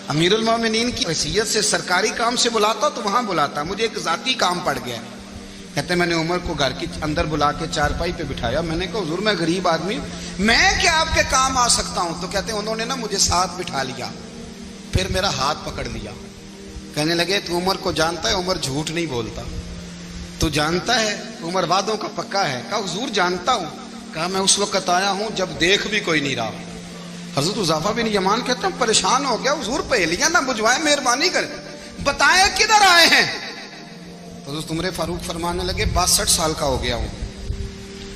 امیر المومنین کی حیثیت سے سرکاری کام سے بلاتا تو وہاں بلاتا, مجھے ایک ذاتی کام پڑ گیا. کہتے میں نے عمر کو گھر کی اندر بلا کے چارپائی پہ بٹھایا. میں نے کہا حضور میں غریب آدمی ہوں, میں کیا آپ کے کام آ سکتا ہوں؟ تو کہتے ہیں انہوں نے نا مجھے ساتھ بٹھا لیا, پھر میرا ہاتھ پکڑ لیا. کہنے لگے تو عمر کو جانتا ہے؟ عمر جھوٹ نہیں بولتا. تو جانتا ہے؟ عمر وعدوں کا پکا ہے. کہا حضور جانتا ہوں. کہا میں اس وقت آیا ہوں جب دیکھ بھی کوئی نہیں رہا. حضرت حذیفہ بن یمان کہتے ہیں پریشان ہو گیا, حضور پہیلیاں نہ بجھوائے, مہربانی کر بتائیں کدھر آئے ہیں. حضرت عمر فاروق فرمانے لگے 62 سال کا ہو گیا ہوں,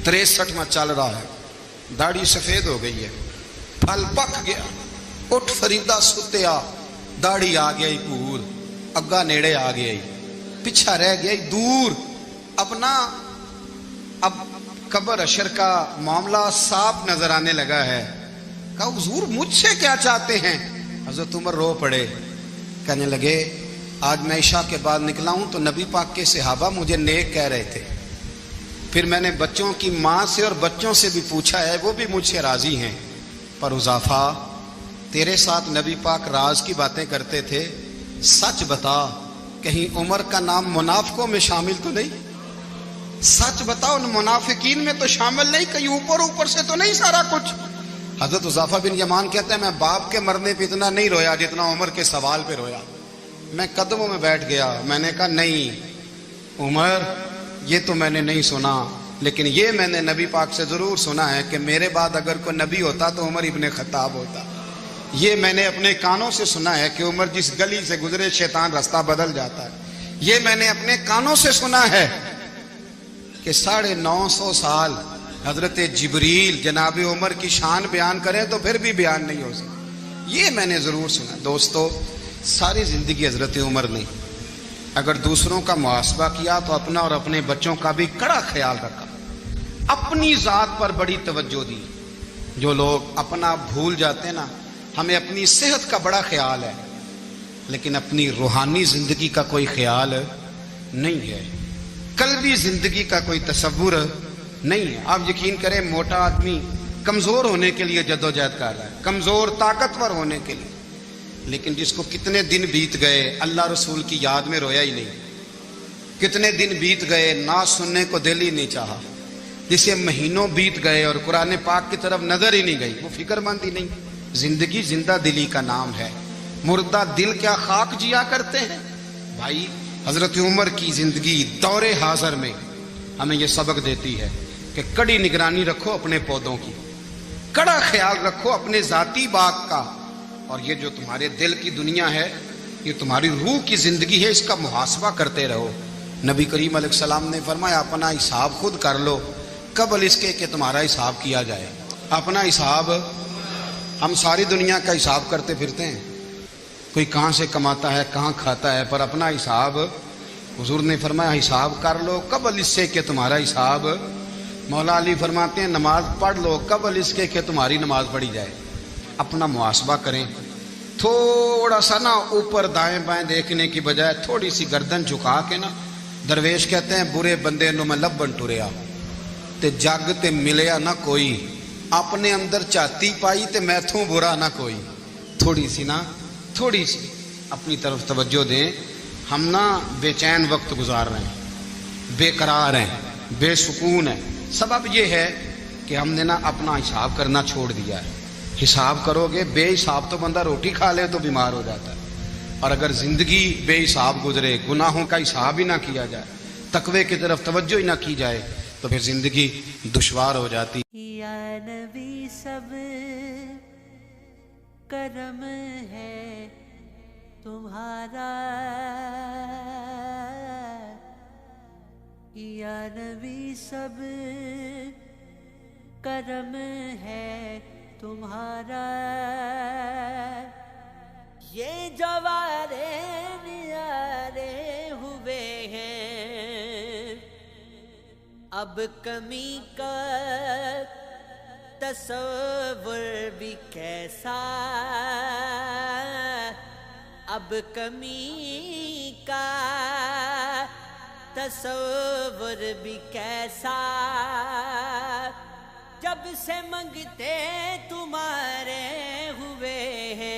63 میں چل رہا ہے, داڑھی سفید ہو گئی ہے, پھل پک گیا, اٹھ فریدہ ستیا, داڑھی آ گیا پور, اگا نیڑے آ گیا, پیچھا رہ گیا دور. اپنا اب قبر اشر کا معاملہ صاف نظر آنے لگا ہے. کہا حضور مجھ سے کیا چاہتے ہیں؟ حضرت عمر رو پڑے. کہنے لگے آج میں عشاء کے بعد نکلا ہوں تو نبی پاک کے صحابہ مجھے نیک کہہ رہے تھے. پھر میں نے بچوں کی ماں سے اور بچوں سے بھی پوچھا ہے, وہ بھی مجھ سے راضی ہیں. پر حذیفہ تیرے ساتھ نبی پاک راز کی باتیں کرتے تھے, سچ بتا کہیں عمر کا نام منافقوں میں شامل تو نہیں؟ سچ بتا ان منافقین میں تو شامل نہیں, کہیں اوپر اوپر سے تو نہیں سارا کچھ؟ حضرت حذیفہ بن یمان کہتے ہیں میں باپ کے مرنے پہ اتنا نہیں رویا جتنا عمر کے سوال پہ رویا. میں قدموں میں بیٹھ گیا. میں نے کہا نہیں عمر, یہ تو میں نے نہیں سنا, لیکن یہ میں نے نبی پاک سے ضرور سنا ہے کہ میرے بعد اگر کوئی نبی ہوتا تو عمر ابن خطاب ہوتا. یہ میں نے اپنے کانوں سے سنا ہے کہ عمر جس گلی سے گزرے شیطان رستہ بدل جاتا ہے. یہ میں نے اپنے کانوں سے سنا ہے کہ 950 سال حضرت جبریل جناب عمر کی شان بیان کریں تو پھر بھی بیان نہیں ہو سکتا. یہ میں نے ضرور سنا. دوستو ساری زندگی حضرت عمر نے اگر دوسروں کا محاسبہ کیا تو اپنا اور اپنے بچوں کا بھی کڑا خیال رکھا. اپنی ذات پر بڑی توجہ دی. جو لوگ اپنا بھول جاتے ہیں نا, ہمیں اپنی صحت کا بڑا خیال ہے لیکن اپنی روحانی زندگی کا کوئی خیال نہیں ہے, قلبی زندگی کا کوئی تصور نہیں ہے. آپ یقین کریں موٹا آدمی کمزور ہونے کے لیے جدوجہد کر رہا ہے, کمزور طاقتور ہونے کے لیے, لیکن جس کو کتنے دن بیت گئے اللہ رسول کی یاد میں رویا ہی نہیں, کتنے دن بیت گئے نعت سننے کو دل ہی نہیں چاہا, جسے مہینوں بیت گئے اور قرآن پاک کی طرف نظر ہی نہیں گئی, وہ فکر مند ہی نہیں. زندگی زندہ دلی کا نام ہے, مردہ دل کیا خاک جیا کرتے ہیں. بھائی حضرت عمر کی زندگی دور حاضر میں ہمیں یہ سبق دیتی ہے کہ کڑی نگرانی رکھو اپنے پودوں کی, کڑا خیال رکھو اپنے ذاتی باغ کا, اور یہ جو تمہارے دل کی دنیا ہے یہ تمہاری روح کی زندگی ہے, اس کا محاسبہ کرتے رہو. نبی کریم علیہ السلام نے فرمایا اپنا حساب خود کر لو قبل اس کے کہ تمہارا حساب کیا جائے. اپنا حساب, ہم ساری دنیا کا حساب کرتے پھرتے ہیں, کوئی کہاں سے کماتا ہے کہاں کھاتا ہے, پر اپنا حساب حضور نے فرمایا حساب کر لو قبل اس سے کہ تمہارا حساب. مولا علی فرماتے ہیں نماز پڑھ لو قبل اس کے کہ تمہاری نماز پڑھی جائے. اپنا محاسبہ کریں, تھوڑا سا نا اوپر دائیں بائیں دیکھنے کی بجائے تھوڑی سی گردن جھکا کے نا, درویش کہتے ہیں برے بندے نو میں لبن ٹریا تے جگ تے ملیا نہ کوئی, اپنے اندر چاتی پائی تے میتھوں برا نہ کوئی. تھوڑی سی نا, تھوڑی سی اپنی طرف توجہ دیں. ہم نا بے چین وقت گزار رہے ہیں, بے قرار ہیں, بے سکون ہیں. سبب یہ ہے کہ ہم نے نا اپنا حساب کرنا چھوڑ دیا ہے. حساب کرو گے, بے حساب تو بندہ روٹی کھا لے تو بیمار ہو جاتا ہے, اور اگر زندگی بے حساب گزرے, گناہوں کا حساب ہی نہ کیا جائے, تقوی کی طرف توجہ ہی نہ کی جائے, تو پھر زندگی دشوار ہو جاتی. یا نبی سب کرم ہے تمہارا, یا نبی سب کرم ہے تمہارا. یہ جوارے نیارے ہوئے ہیں, اب کمی کا تصور بھی کیسا, اب کمی کا تصور بھی کیسا، جب سے منگتے تمہارے ہوئے ہیں۔